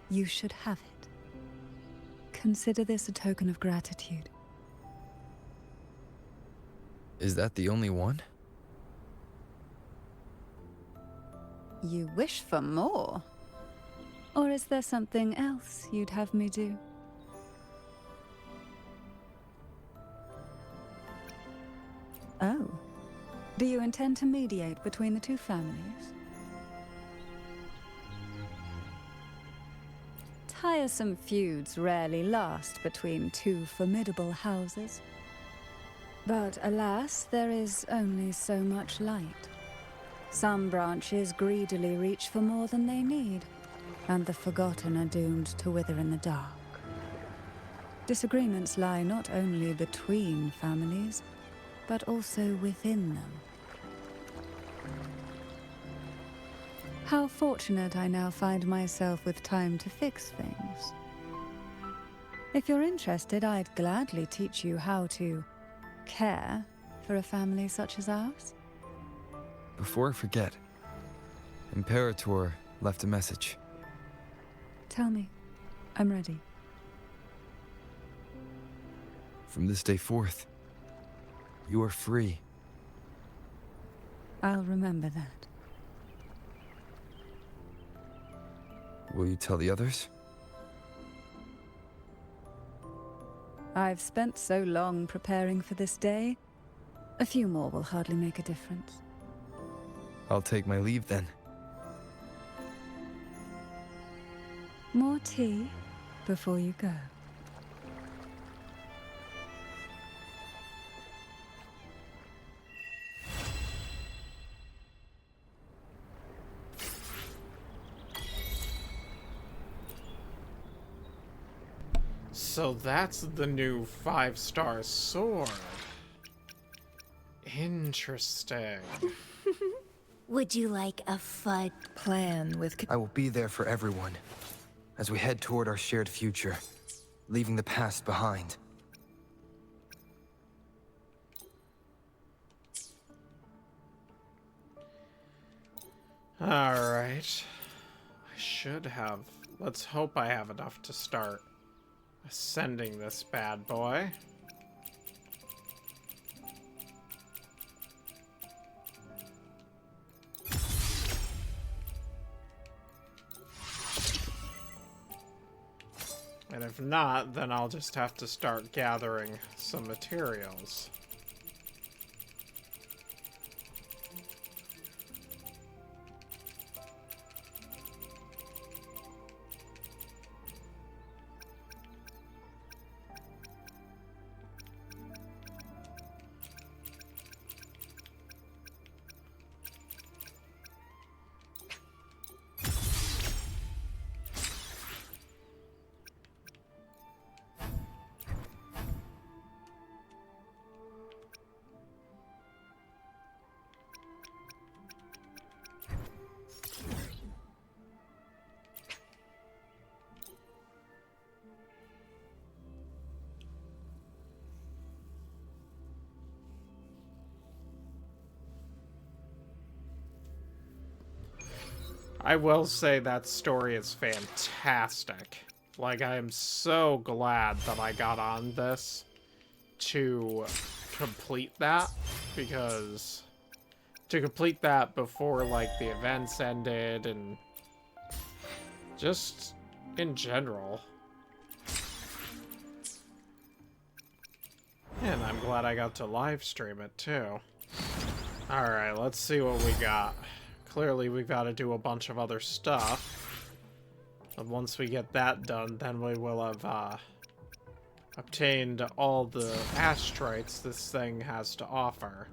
You should have it. Consider this a token of gratitude. Is that the only one? You wish for more? Or is there something else you'd have me do? Oh. Do you intend to mediate between the two families? Tiresome feuds rarely last between two formidable houses. But alas, there is only so much light. Some branches greedily reach for more than they need, and the forgotten are doomed to wither in the dark. Disagreements lie not only between families, but also within them. How fortunate I now find myself with time to fix things. If you're interested, I'd gladly teach you how to care for a family such as ours. Before I forget, Imperator left a message. Tell me. I'm ready. From this day forth, you are free. I'll remember that. Will you tell the others? I've spent so long preparing for this day. A few more will hardly make a difference. I'll take my leave then. More tea before you go. So that's the new 5-star sword. Interesting. Would you like a fud? Plan with... I will be there for everyone as we head toward our shared future, leaving the past behind. Alright. I should have... Let's hope I have enough to start ascending this bad boy. And if not, then I'll just have to start gathering some materials. I will say that story is fantastic. Like, I am so glad that I got on this to complete that, because to complete that before, like, the events ended, and just in general. And I'm glad I got to live stream it, too. Alright, let's see what we got. Clearly, we've got to do a bunch of other stuff. And once we get that done, then we will have obtained all the astrites this thing has to offer.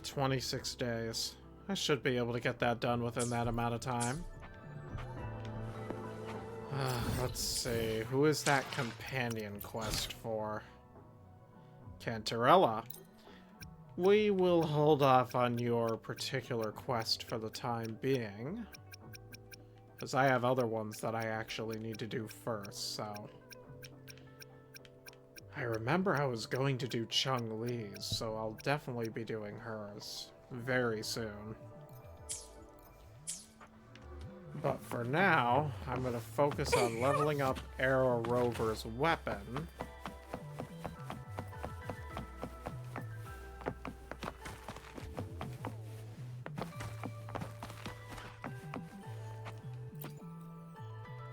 26 days. I should be able to get that done within that amount of time. Let's see. Who is that companion quest for? Cantarella. We will hold off on your particular quest for the time being, because I have other ones that I actually need to do first, so... I remember I was going to do Chung Li's, so I'll definitely be doing hers very soon. But for now, I'm going to focus on leveling up Arrow Rover's weapon.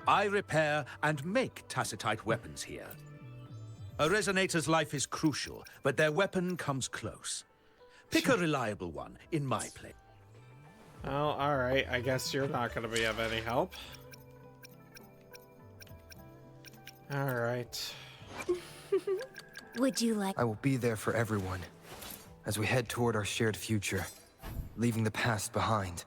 I repair and make tacitite weapons here. A resonator's life is crucial, but their weapon comes close. Pick a reliable one in my place. Well, alright. I guess you're not going to be of any help. Alright. Would you like... I will be there for everyone as we head toward our shared future, leaving the past behind.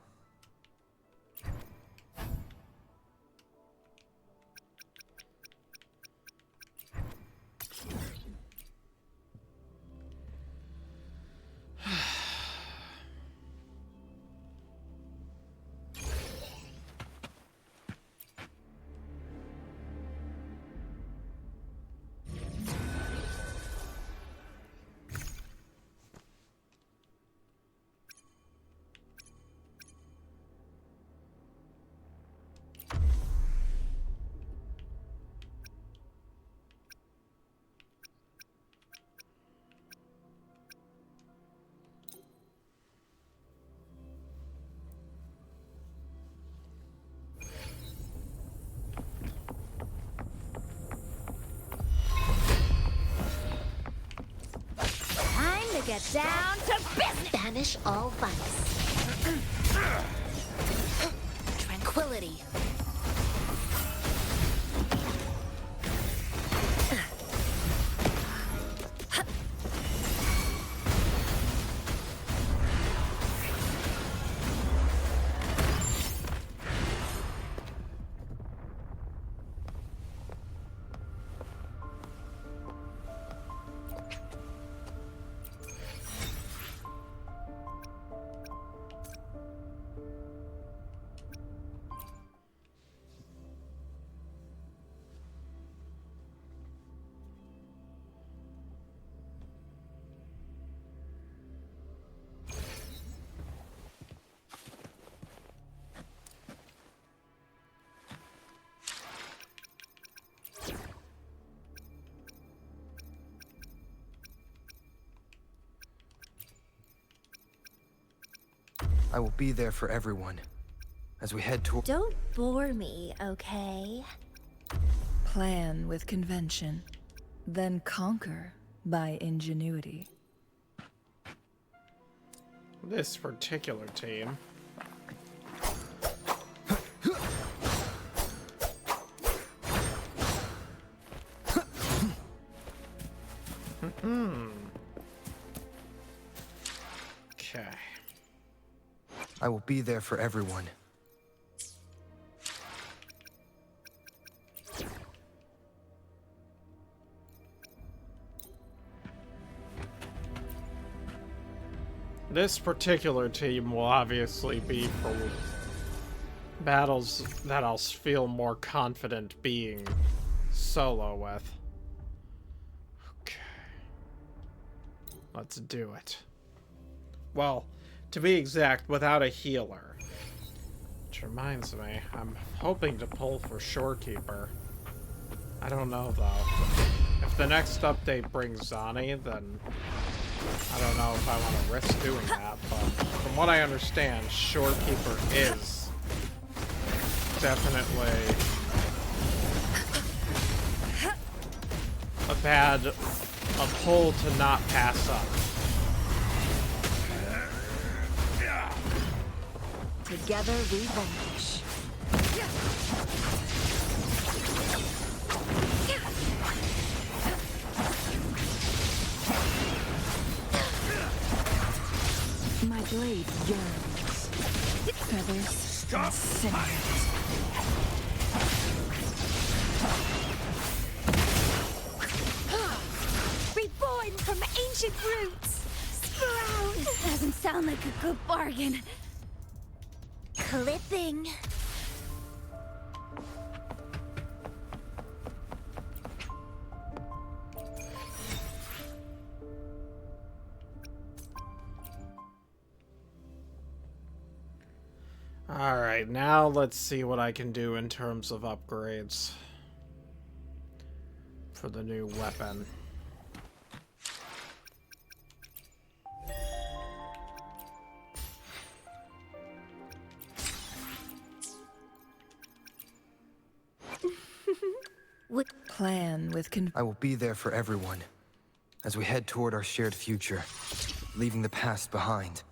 Get down to business! Banish all vice. Tranquility. I will be there for everyone as we head toward... Don't bore me, okay? Plan with convention, then conquer by ingenuity. This particular team. Okay. I will be there for everyone. This particular team will obviously be for battles that I'll feel more confident being solo with. Okay. Let's do it. Well, to be exact, without a healer. Which reminds me, I'm hoping to pull for Shorekeeper. I don't know, though. If the next update brings Zani, then I don't know if I want to risk doing that, but from what I understand, Shorekeeper is definitely a pull to not pass up. Together we vanish. My blade yearns. Feathers and cinders. Reborn from ancient roots! Sprout! This doesn't sound like a good bargain. Clipping. Alright, now let's see what I can do in terms of upgrades for the new weapon. What plan with I will be there for everyone as we head toward our shared future, leaving the past behind.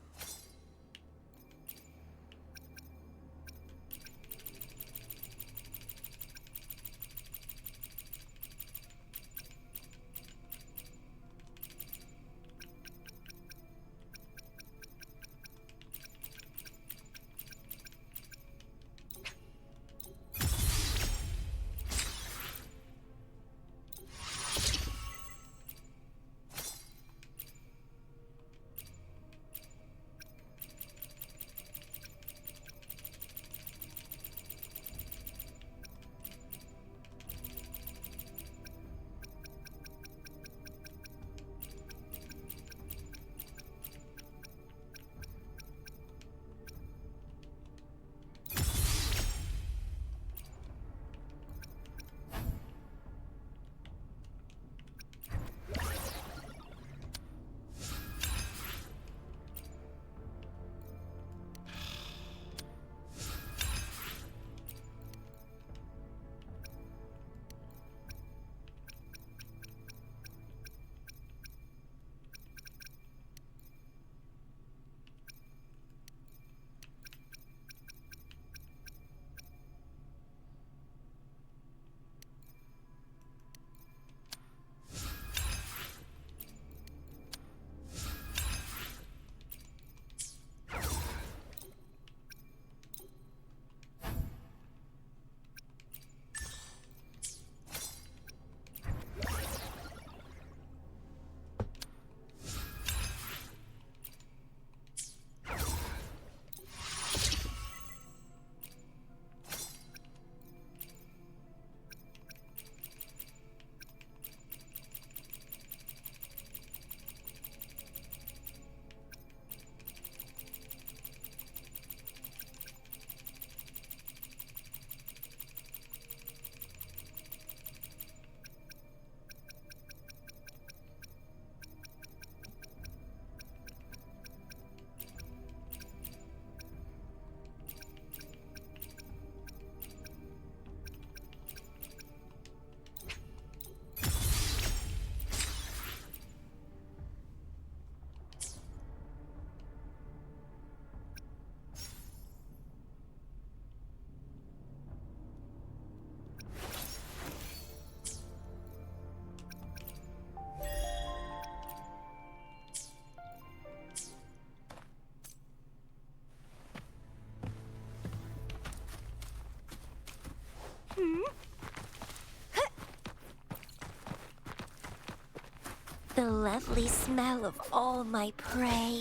The lovely smell of all my prey.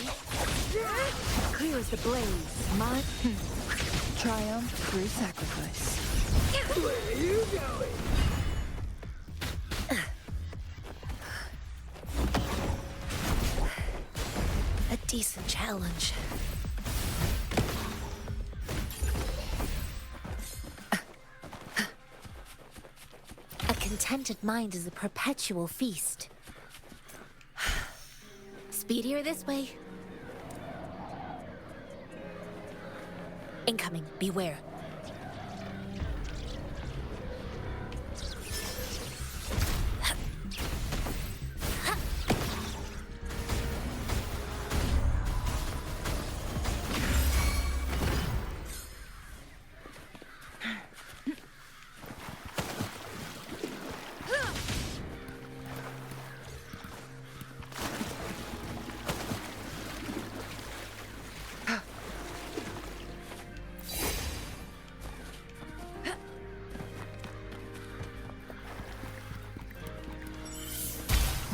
Clear as the blaze, my triumph through sacrifice. Where are you going? A decent challenge. A contented mind is a perpetual feast. Speedier this way. Incoming, beware.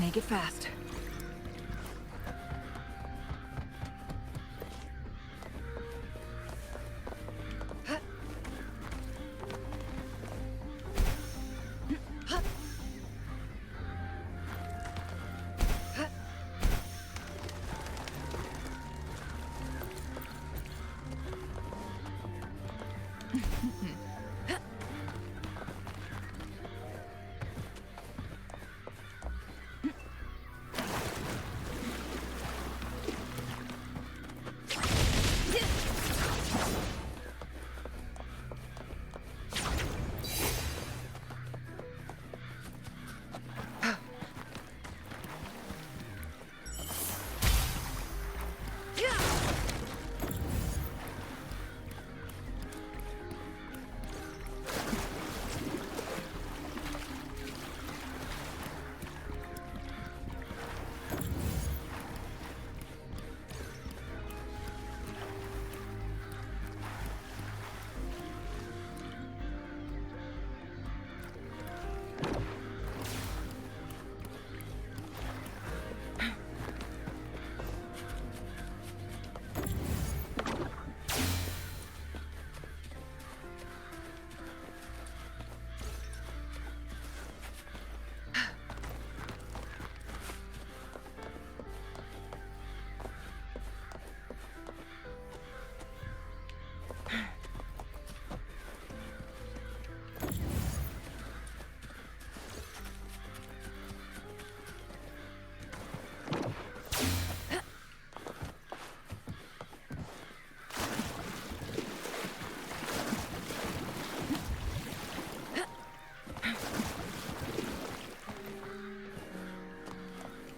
Make it fast.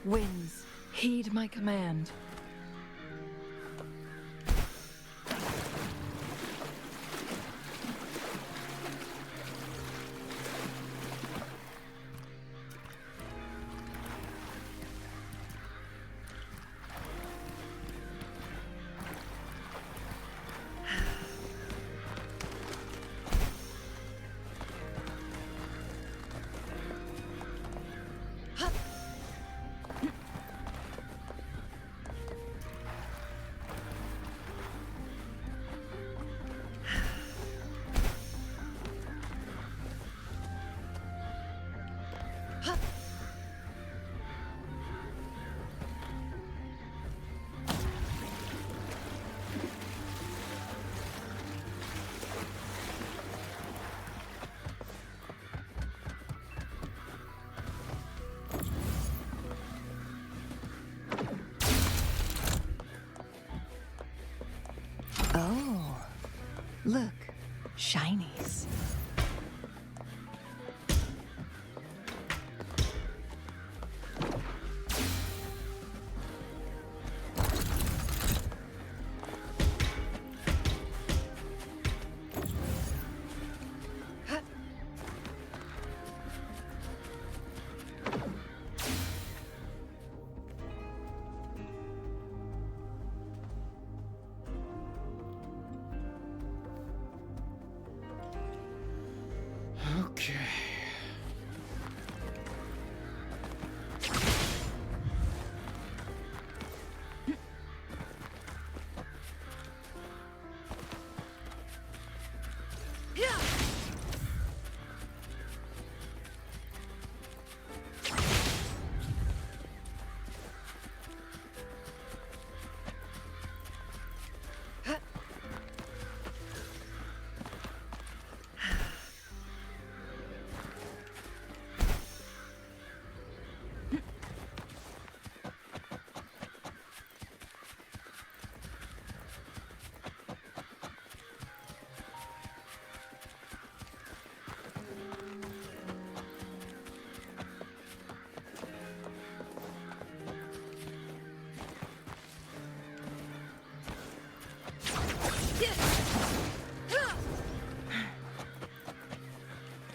Winds, heed my command. Oh, look, shinies. Okay.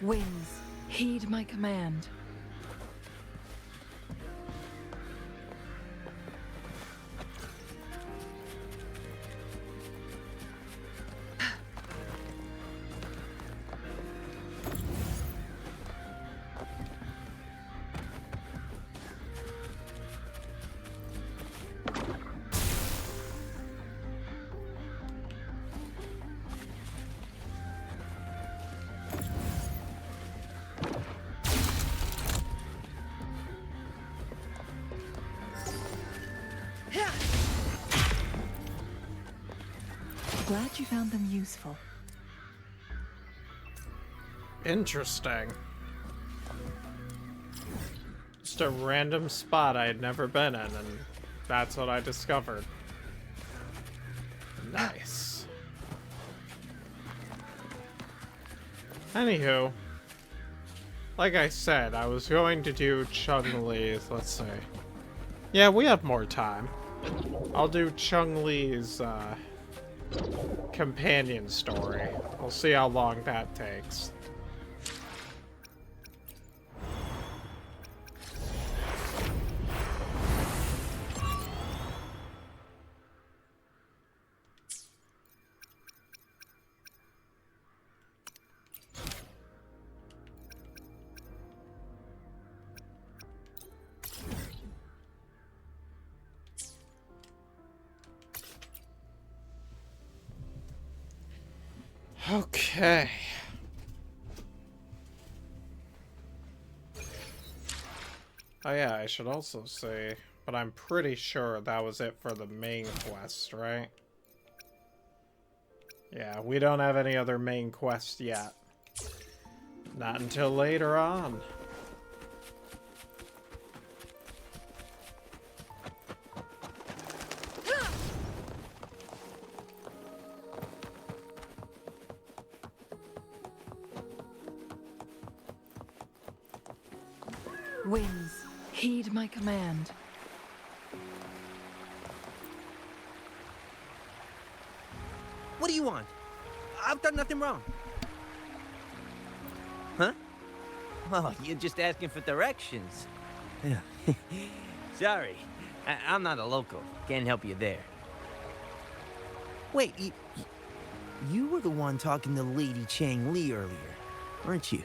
Winds, heed my command. Glad you found them useful. Interesting. Just a random spot I had never been in, and that's what I discovered. Nice. Anywho, like I said, I was going to do Chung-Li's, let's see. Yeah, we have more time. I'll do Chung-Li's companion story. We'll see how long that takes. Okay. Oh yeah, I should also say, but I'm pretty sure that was it for the main quest, right? Yeah, we don't have any other main quests yet. Not until later on. Winds, heed my command. What do you want? I've done nothing wrong. Huh? Oh, you're just asking for directions. Sorry, I'm not a local. Can't help you there. Wait, you were the one talking to Lady Chang Li earlier, weren't you?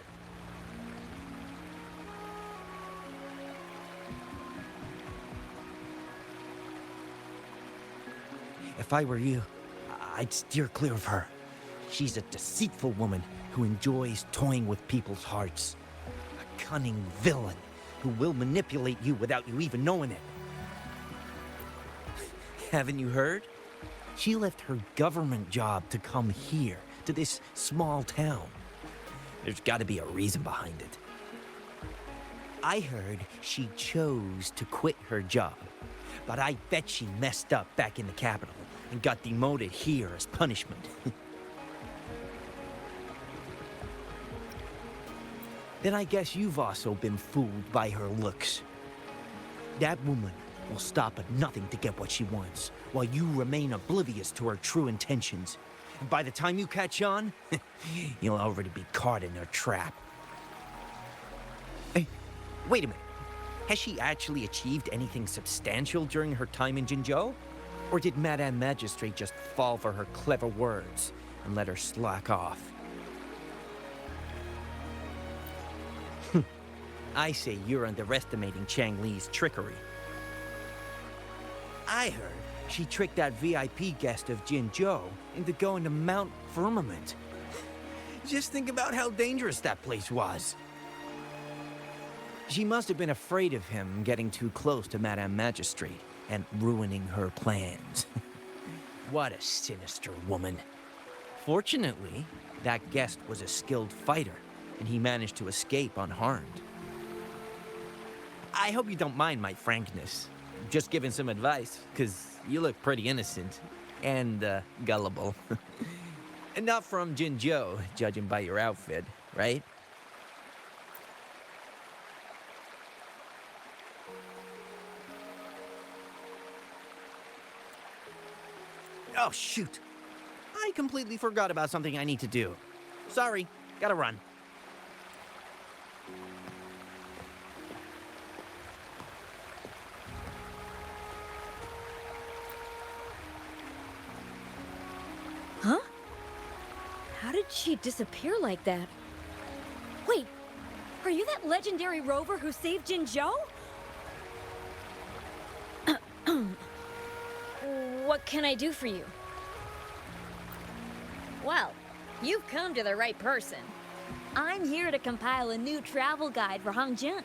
If I were you, I'd steer clear of her. She's a deceitful woman who enjoys toying with people's hearts. A cunning villain who will manipulate you without you even knowing it. Haven't you heard? She left her government job to come here, to this small town. There's got to be a reason behind it. I heard she chose to quit her job, but I bet she messed up back in the capital and got demoted here as punishment. Then I guess you've also been fooled by her looks. That woman will stop at nothing to get what she wants, while you remain oblivious to her true intentions. And by the time you catch on, you'll already be caught in her trap. Hey, wait a minute. Has she actually achieved anything substantial during her time in Jinzhou? Or did Madame Magistrate just fall for her clever words and let her slack off? I say you're underestimating Chang Li's trickery. I heard she tricked that VIP guest of Jinzhou into going to Mount Firmament. Just think about how dangerous that place was. She must have been afraid of him getting too close to Madame Magistrate and ruining her plans. What a sinister woman. Fortunately, that guest was a skilled fighter, and he managed to escape unharmed. I hope you don't mind my frankness. Just giving some advice, because you look pretty innocent and gullible. And not from Jinzhou, judging by your outfit, right? Oh, shoot. I completely forgot about something I need to do. Sorry, gotta run. Huh? How did she disappear like that? Wait, are you that legendary rover who saved Jinzhou? What can I do for you? Well, you've come to the right person. I'm here to compile a new travel guide for Hangjin.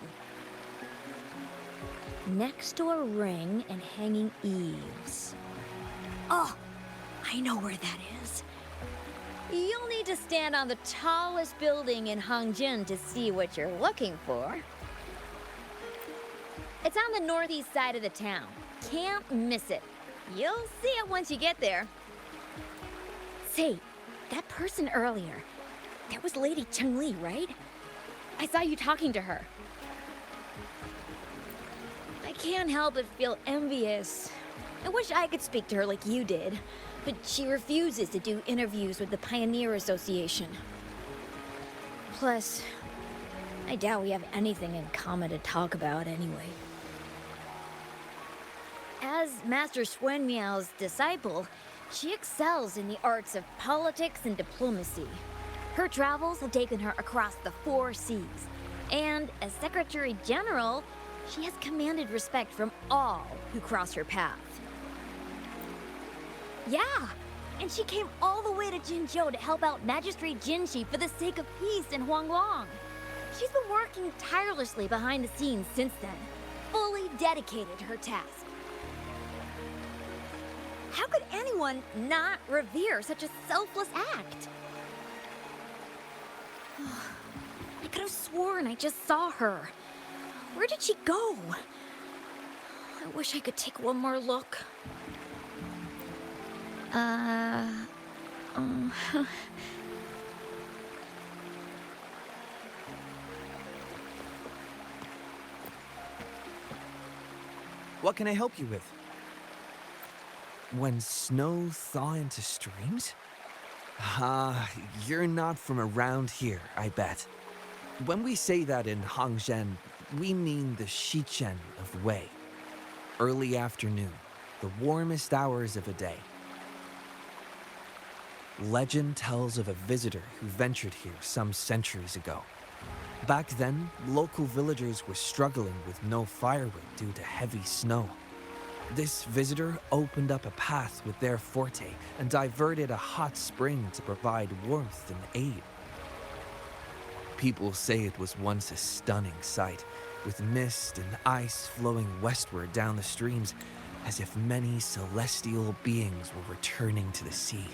Next door ring and hanging eaves. Oh, I I know where that is. You'll need to stand on the tallest building in Hongjin to see what you're looking for. It's on the northeast side of the town. Can't miss it. You'll see it once you get there. Say, that person earlier, that was Lady Chun-Li, right? I saw you talking to her. I can't help but feel envious. I wish I could speak to her like you did, but she refuses to do interviews with the Pioneer Association. Plus, I doubt we have anything in common to talk about anyway. As Master Swen Miao's disciple, she excels in the arts of politics and diplomacy. Her travels have taken her across the 4 seas, and as Secretary General, she has commanded respect from all who cross her path. Yeah, and she came all the way to Jinzhou to help out Magistrate Jinshi for the sake of peace in Huanglong. She's been working tirelessly behind the scenes since then, fully dedicated to her task. How could anyone not revere such a selfless act? I could have sworn I just saw her. Where did she go? I wish I could take one more look. What can I help you with? When snow thaw into streams? You're not from around here, I bet. When we say that in Hangzhen, we mean the Shichen of Wei. Early afternoon, the warmest hours of a day. Legend tells of a visitor who ventured here some centuries ago. Back then, local villagers were struggling with no firewood due to heavy snow. This visitor opened up a path with their forte and diverted a hot spring to provide warmth and aid. People say it was once a stunning sight, with mist and ice flowing westward down the streams, as if many celestial beings were returning to the sea.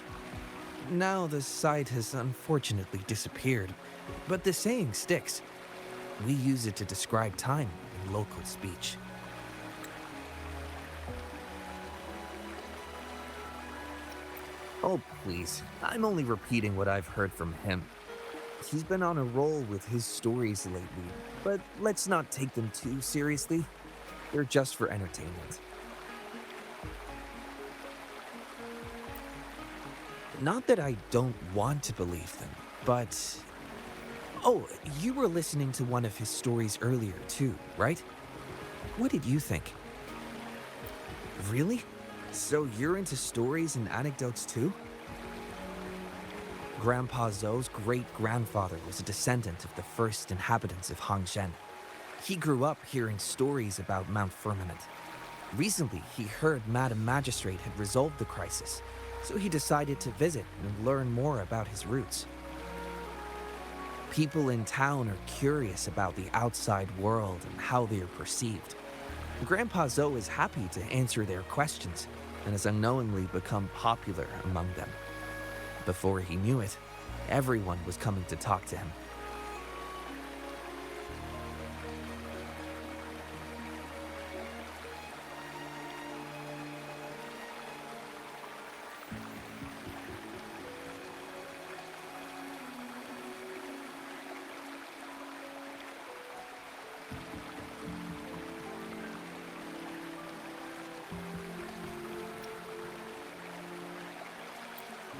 Now the sight has unfortunately disappeared, but the saying sticks. We use it to describe time in local speech. Oh, please. I'm only repeating what I've heard from him. He's been on a roll with his stories lately, but let's not take them too seriously. They're just for entertainment. Not that I don't want to believe them, but... Oh, you were listening to one of his stories earlier too, right? What did you think? Really? So you're into stories and anecdotes too? Grandpa Zhou's great-grandfather was a descendant of the first inhabitants of Hangzhen. He grew up hearing stories about Mount Firmament. Recently, he heard Madam Magistrate had resolved the crisis, so he decided to visit and learn more about his roots. People in town are curious about the outside world and how they are perceived. Grandpa Zhou is happy to answer their questions and has unknowingly become popular among them. Before he knew it, everyone was coming to talk to him.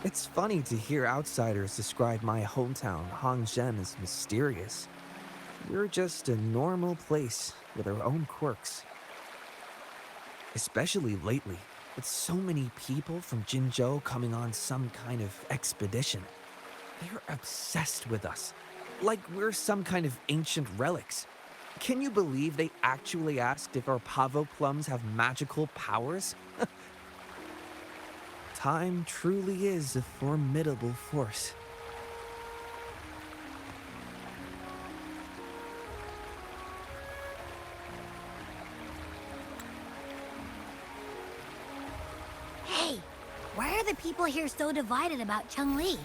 It's funny to hear outsiders describe my hometown, Hangzhen, as mysterious. We're just a normal place with our own quirks. Especially lately, with so many people from Jinzhou coming on some kind of expedition. They're obsessed with us, like we're some kind of ancient relics. Can you believe they actually asked if our pavo plums have magical powers? Time truly is a formidable force. Hey, why Why are the people here so divided about Chun-Li?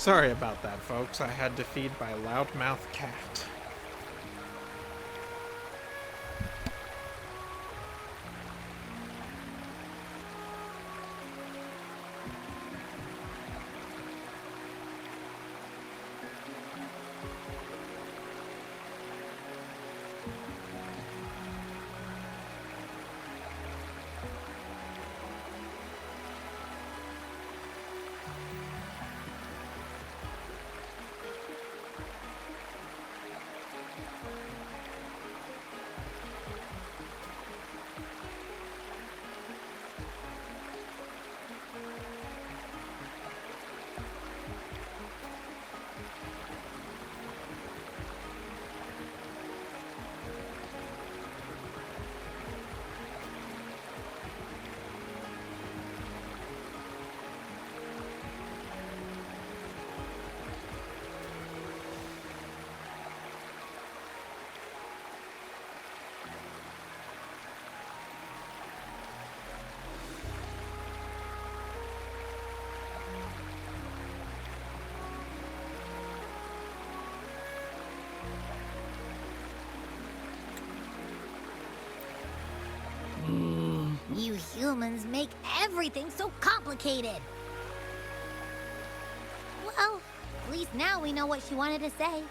Sorry about that, folks. I had to feed my loudmouth cat. You humans make everything so complicated. Well, at least now we know what she wanted to say.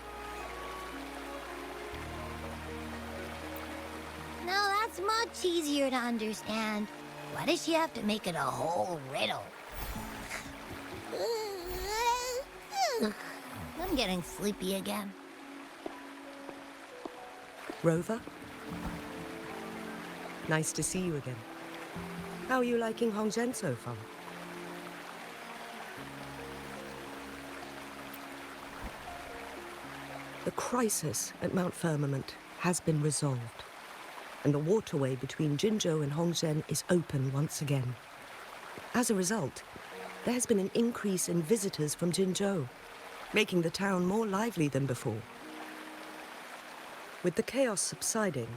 No, that's much easier to understand. Why does she have to make it a whole riddle? I'm getting sleepy again. Rover? Nice to see you again. How are you liking Hongzhen so far? The crisis at Mount Firmament has been resolved, and the waterway between Jinzhou and Hongzhen is open once again. As a result, there has been an increase in visitors from Jinzhou, making the town more lively than before. With the chaos subsiding,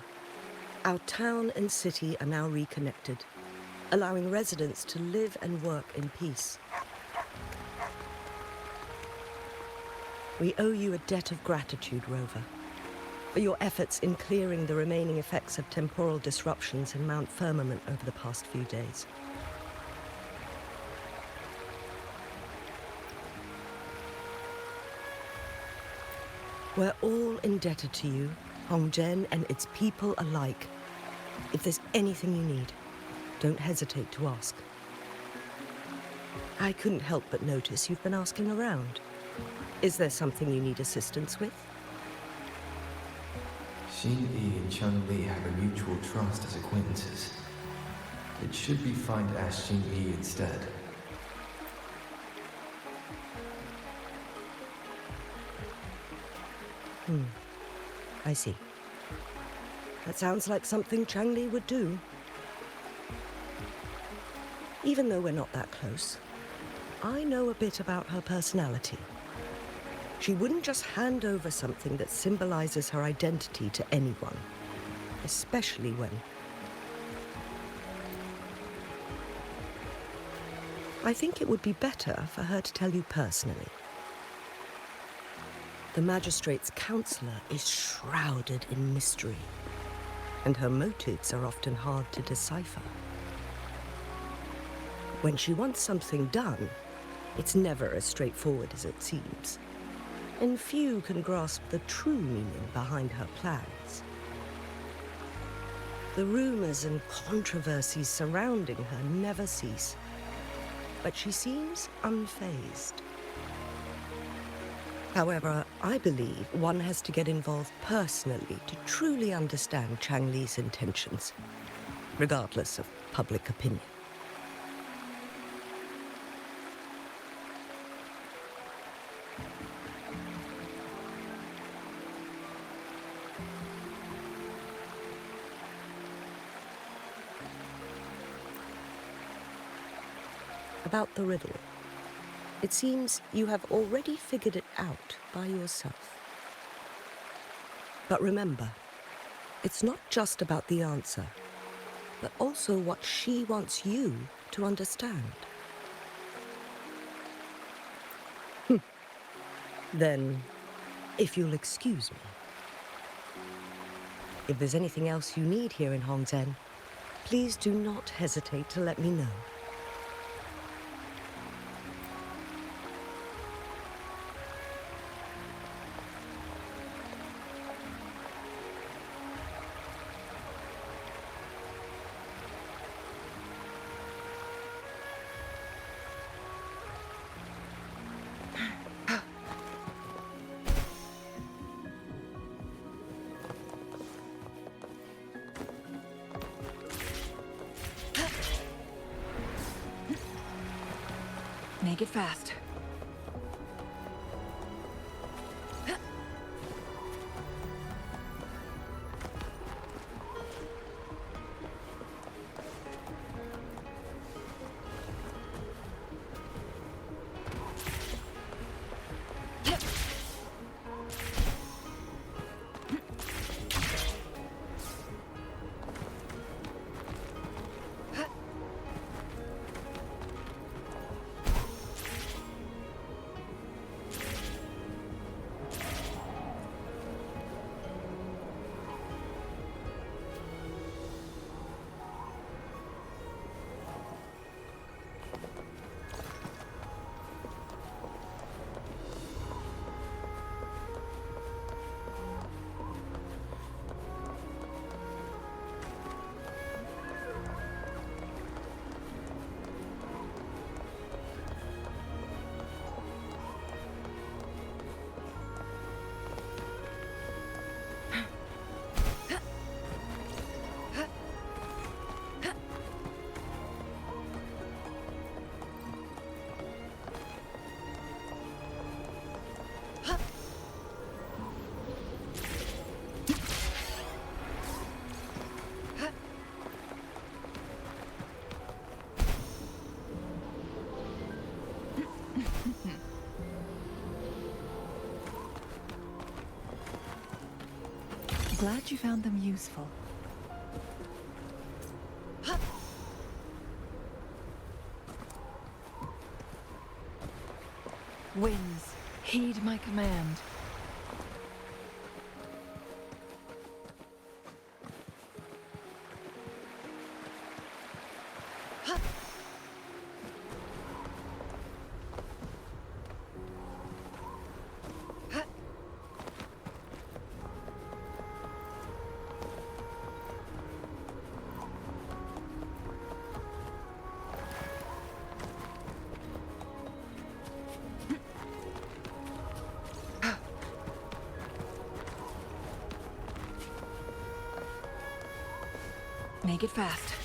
our town and city are now reconnected, allowing residents to live and work in peace. We owe you a debt of gratitude, Rover, for your efforts in clearing the remaining effects of temporal disruptions in Mount Firmament over the past few days. We're all indebted to you, Hongzhen and its people alike. If there's anything you need, don't hesitate to ask. I couldn't help but notice you've been asking around. Is there something you need assistance with? Xin Yi and Chun Li have a mutual trust as acquaintances. It should be fine to ask Xin Yi instead. I see. That sounds like something Chang Li would do. Even though we're not that close, I know a bit about her personality. She wouldn't just hand over something that symbolizes her identity to anyone, especially when... I think it would be better for her to tell you personally. The magistrate's counselor is shrouded in mystery, and her motives are often hard to decipher. When she wants something done, it's never as straightforward as it seems, and few can grasp the true meaning behind her plans. The rumors and controversies surrounding her never cease, but she seems unfazed. However, I believe one has to get involved personally to truly understand Chang Li's intentions, regardless of public opinion. About the riddle. It seems you have already figured it out by yourself. But remember, it's not just about the answer, but also what she wants you to understand. Then, if you'll excuse me. If there's anything else you need here in Hongzhen, please do not hesitate to let me know. Make it fast. Glad you found them useful. Winds, heed my command. Make it fast.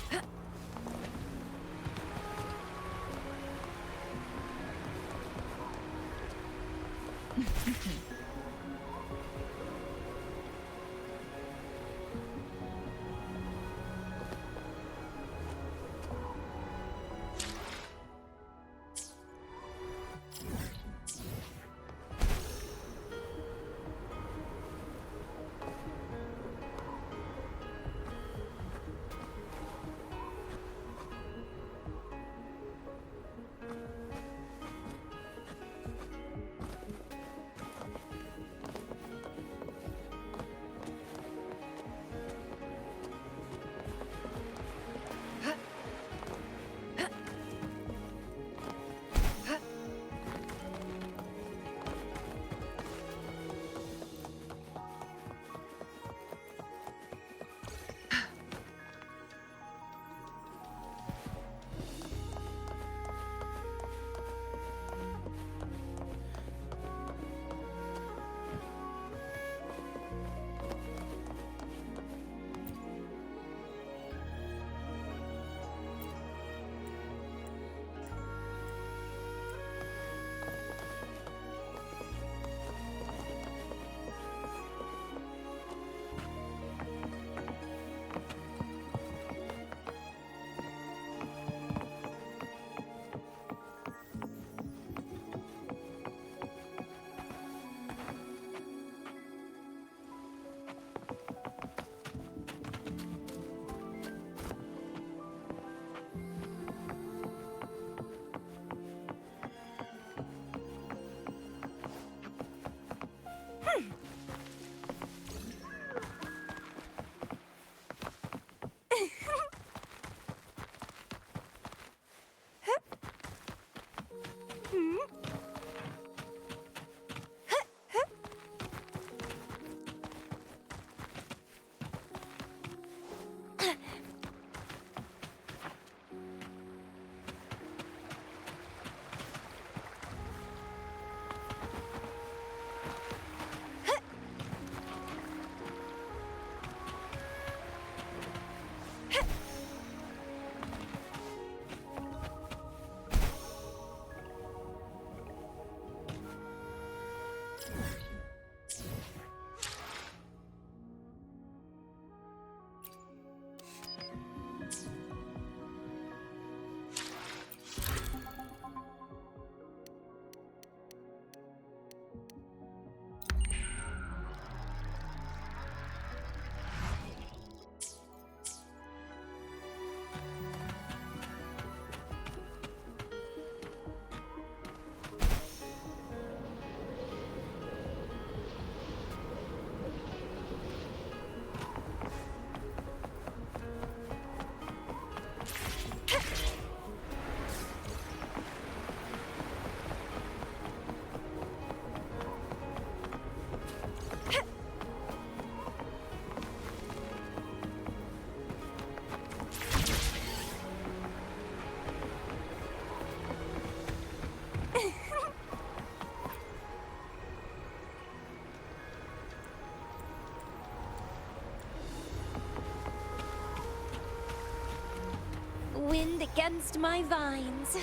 Wind against my vines.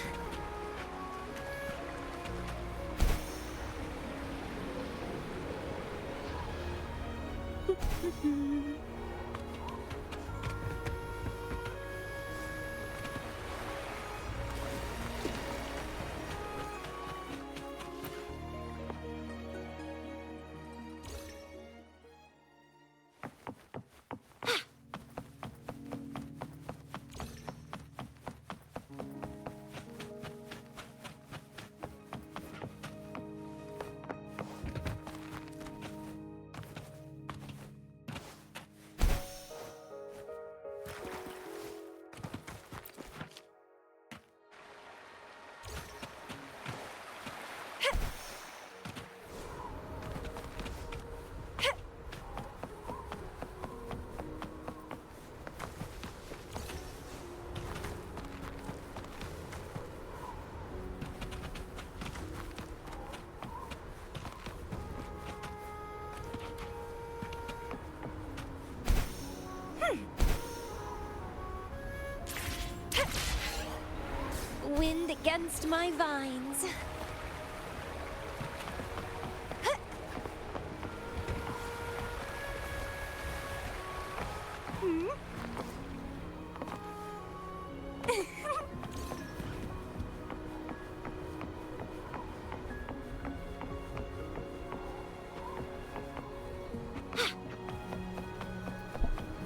Wind against my vines.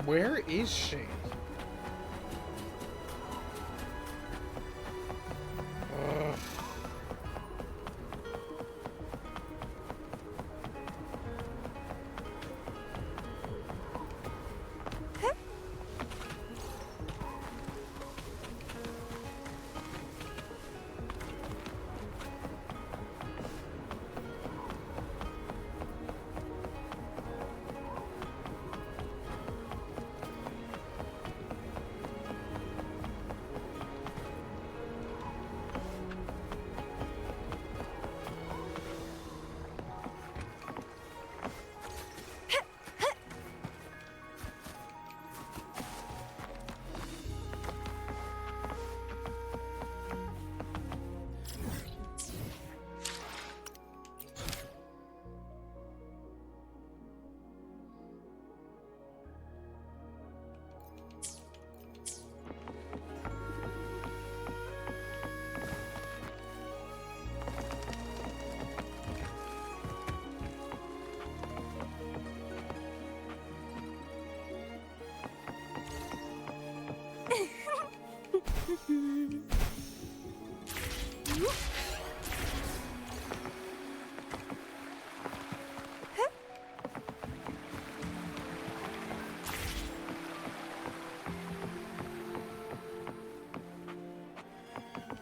Where is she? Ugh.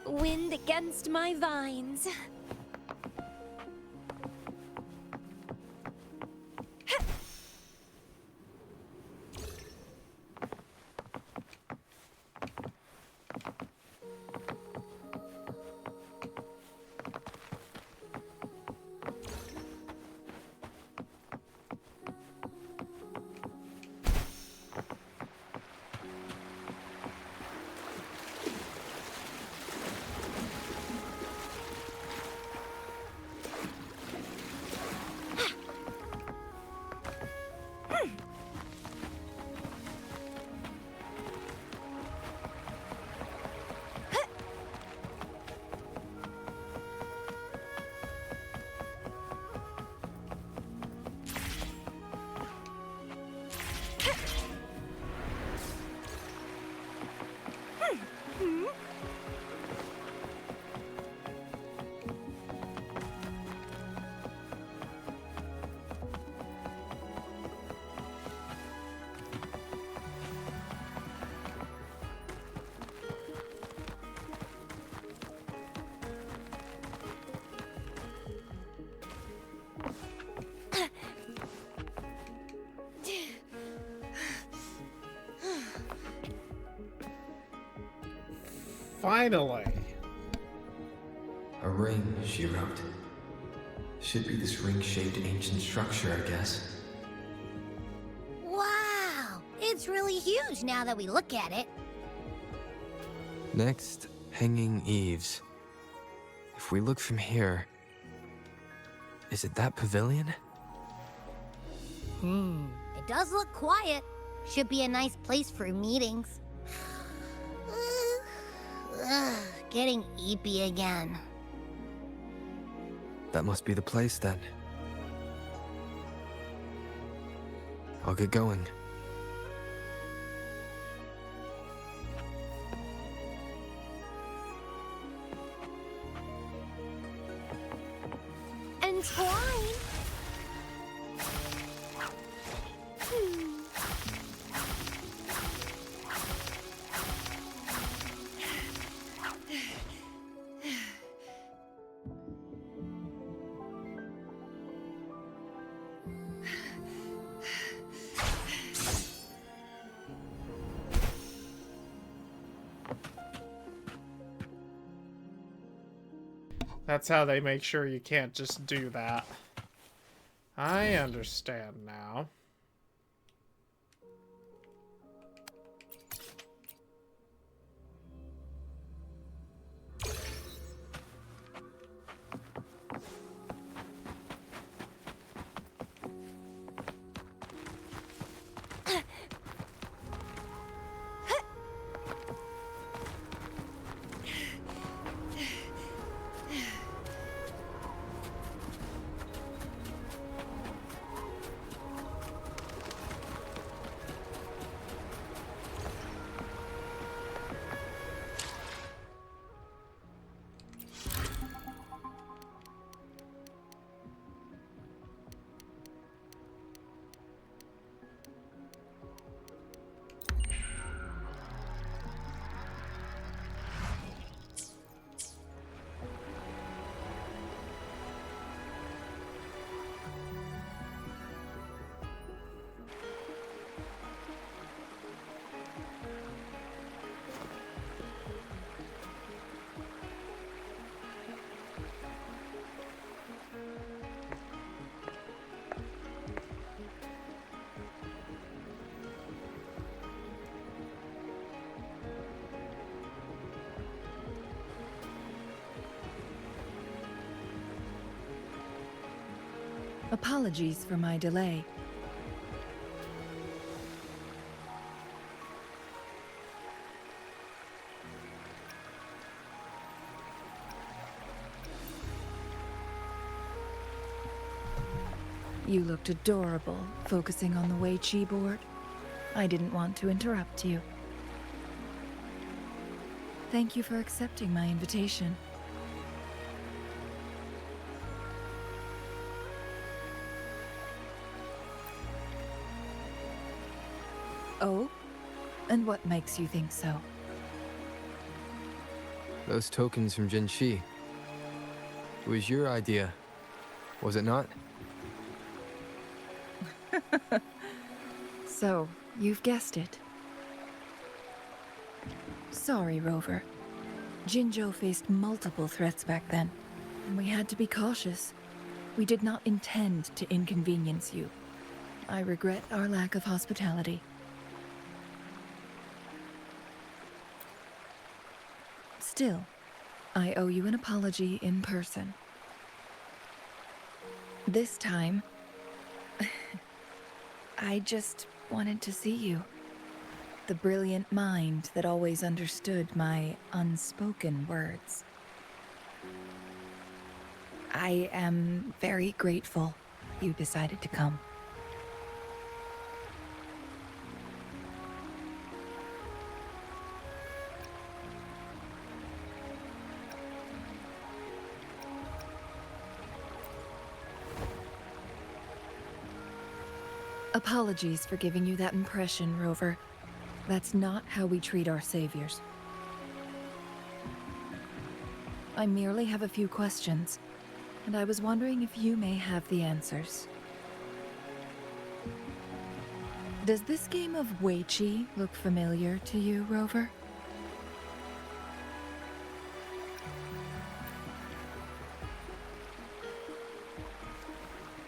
Wind against my vines. Finally. A ring, she wrote. Should be this ring-shaped ancient structure, I guess. Wow! It's really huge now that we look at it. Next, Hanging Eaves. If we look from here, is it that pavilion? It does look quiet. Should be a nice place for meetings. Getting eepy again. That must be the place then. I'll get going. Entwine? That's how they make sure you can't just do that. I understand now. Apologies for my delay. You looked adorable, focusing on the Wei Chi board. I didn't want to interrupt you. Thank you for accepting my invitation. Oh? And what makes you think so? Those tokens from Jinshi. It was your idea, was it not? So, you've guessed it. Sorry, Rover. Jinzhou faced multiple threats back then, and we had to be cautious. We did not intend to inconvenience you. I regret our lack of hospitality. Still, I owe you an apology in person. This time, I just wanted to see you. The brilliant mind that always understood my unspoken words. I am very grateful you decided to come. Apologies for giving you that impression, Rover. That's not how we treat our saviors. I merely have a few questions, and I was wondering if you may have the answers. Does this game of Wei Chi look familiar to you, Rover?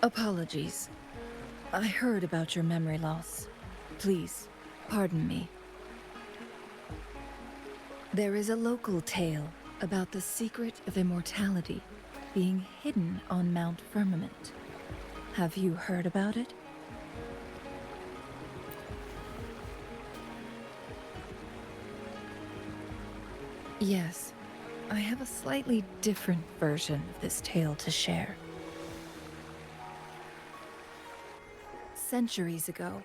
Apologies. I heard about your memory loss. Please, pardon me. There is a local tale about the secret of immortality being hidden on Mount Firmament. Have you heard about it? Yes, I have a slightly different version of this tale to share. Centuries ago,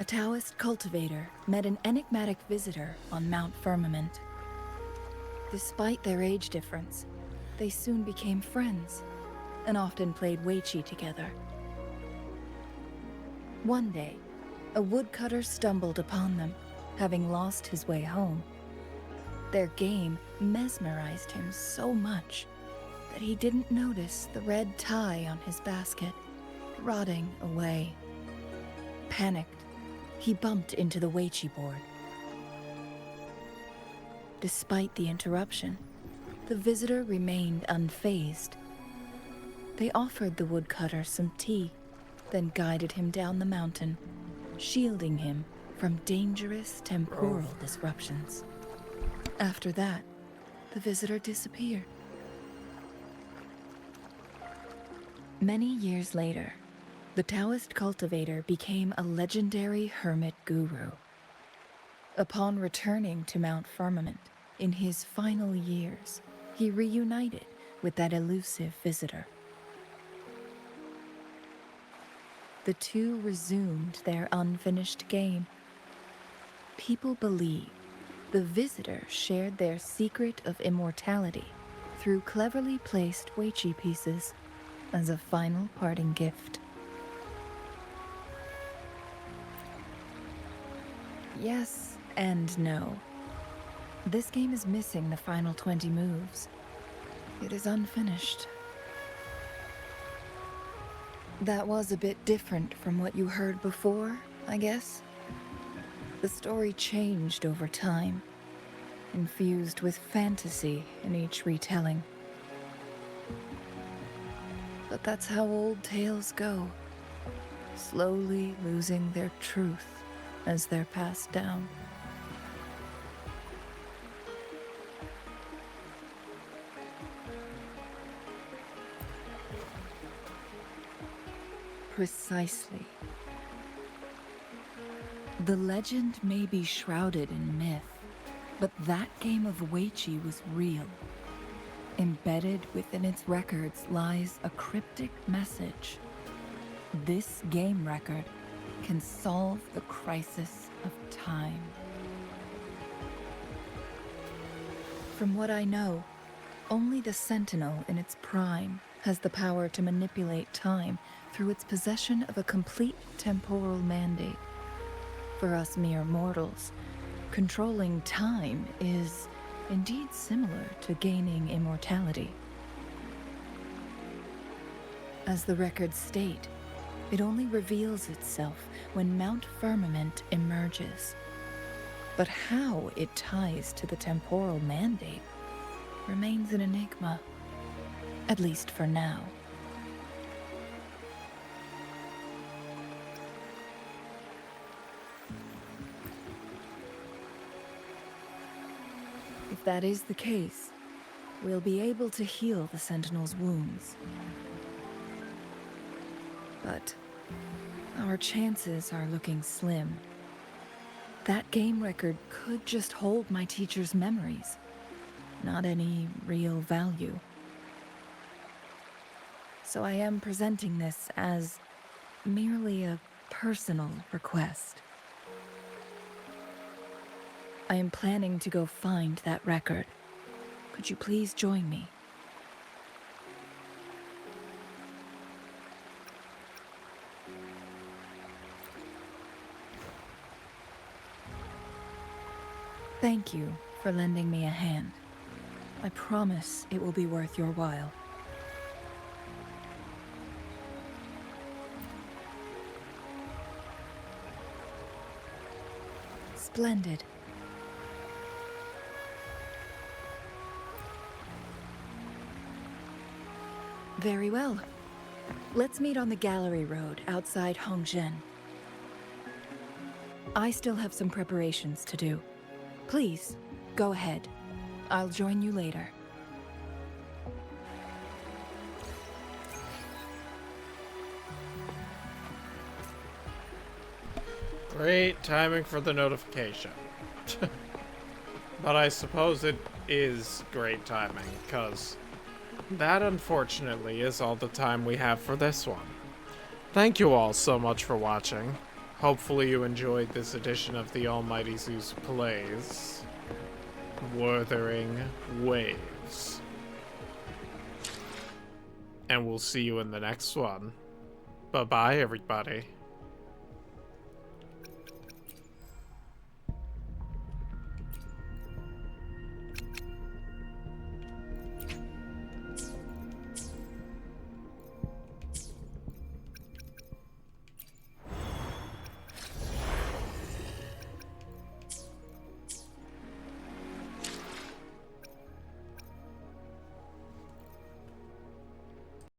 a Taoist cultivator met an enigmatic visitor on Mount Firmament. Despite their age difference, they soon became friends and often played Weiqi together. One day, a woodcutter stumbled upon them, having lost his way home. Their game mesmerized him so much that he didn't notice the red tie on his basket, rotting away. Panicked, he bumped into the Weiqi board. Despite the interruption, the visitor remained unfazed. They offered the woodcutter some tea, then guided him down the mountain, shielding him from dangerous temporal disruptions. After that, the visitor disappeared. Many years later, the Taoist cultivator became a legendary hermit guru. Upon returning to Mount Firmament in his final years, he reunited with that elusive visitor. The two resumed their unfinished game. People believe the visitor shared their secret of immortality through cleverly placed Weiqi pieces as a final parting gift. Yes and no. This game is missing the final 20 moves. It is unfinished. That was a bit different from what you heard before, I guess. The story changed over time, infused with fantasy in each retelling. But that's how old tales go, slowly losing their truth as they're passed down. Precisely. The legend may be shrouded in myth, but that game of Weiqi was real. Embedded within its records lies a cryptic message. This game record can solve the crisis of time. From what I know, only the Sentinel in its prime has the power to manipulate time through its possession of a complete temporal mandate. For us mere mortals, controlling time is indeed similar to gaining immortality. As the records state, it only reveals itself when Mount Firmament emerges. But how it ties to the temporal mandate remains an enigma, at least for now. If that is the case, we'll be able to heal the Sentinel's wounds. But our chances are looking slim. That game record could just hold my teacher's memories, not any real value. So I am presenting this as merely a personal request. I am planning to go find that record. Could you please join me? Thank you for lending me a hand. I promise it will be worth your while. Splendid. Very well. Let's meet on the gallery road outside Hongzhen. I still have some preparations to do. Please, Go ahead. I'll join you later. Great timing for the notification. But I suppose it is great timing, because that unfortunately is all the time we have for this one. Thank you all so much for watching. Hopefully you enjoyed this edition of the Almighty Zeus Plays Wuthering Waves. And we'll see you in the next one. Bye-bye, everybody.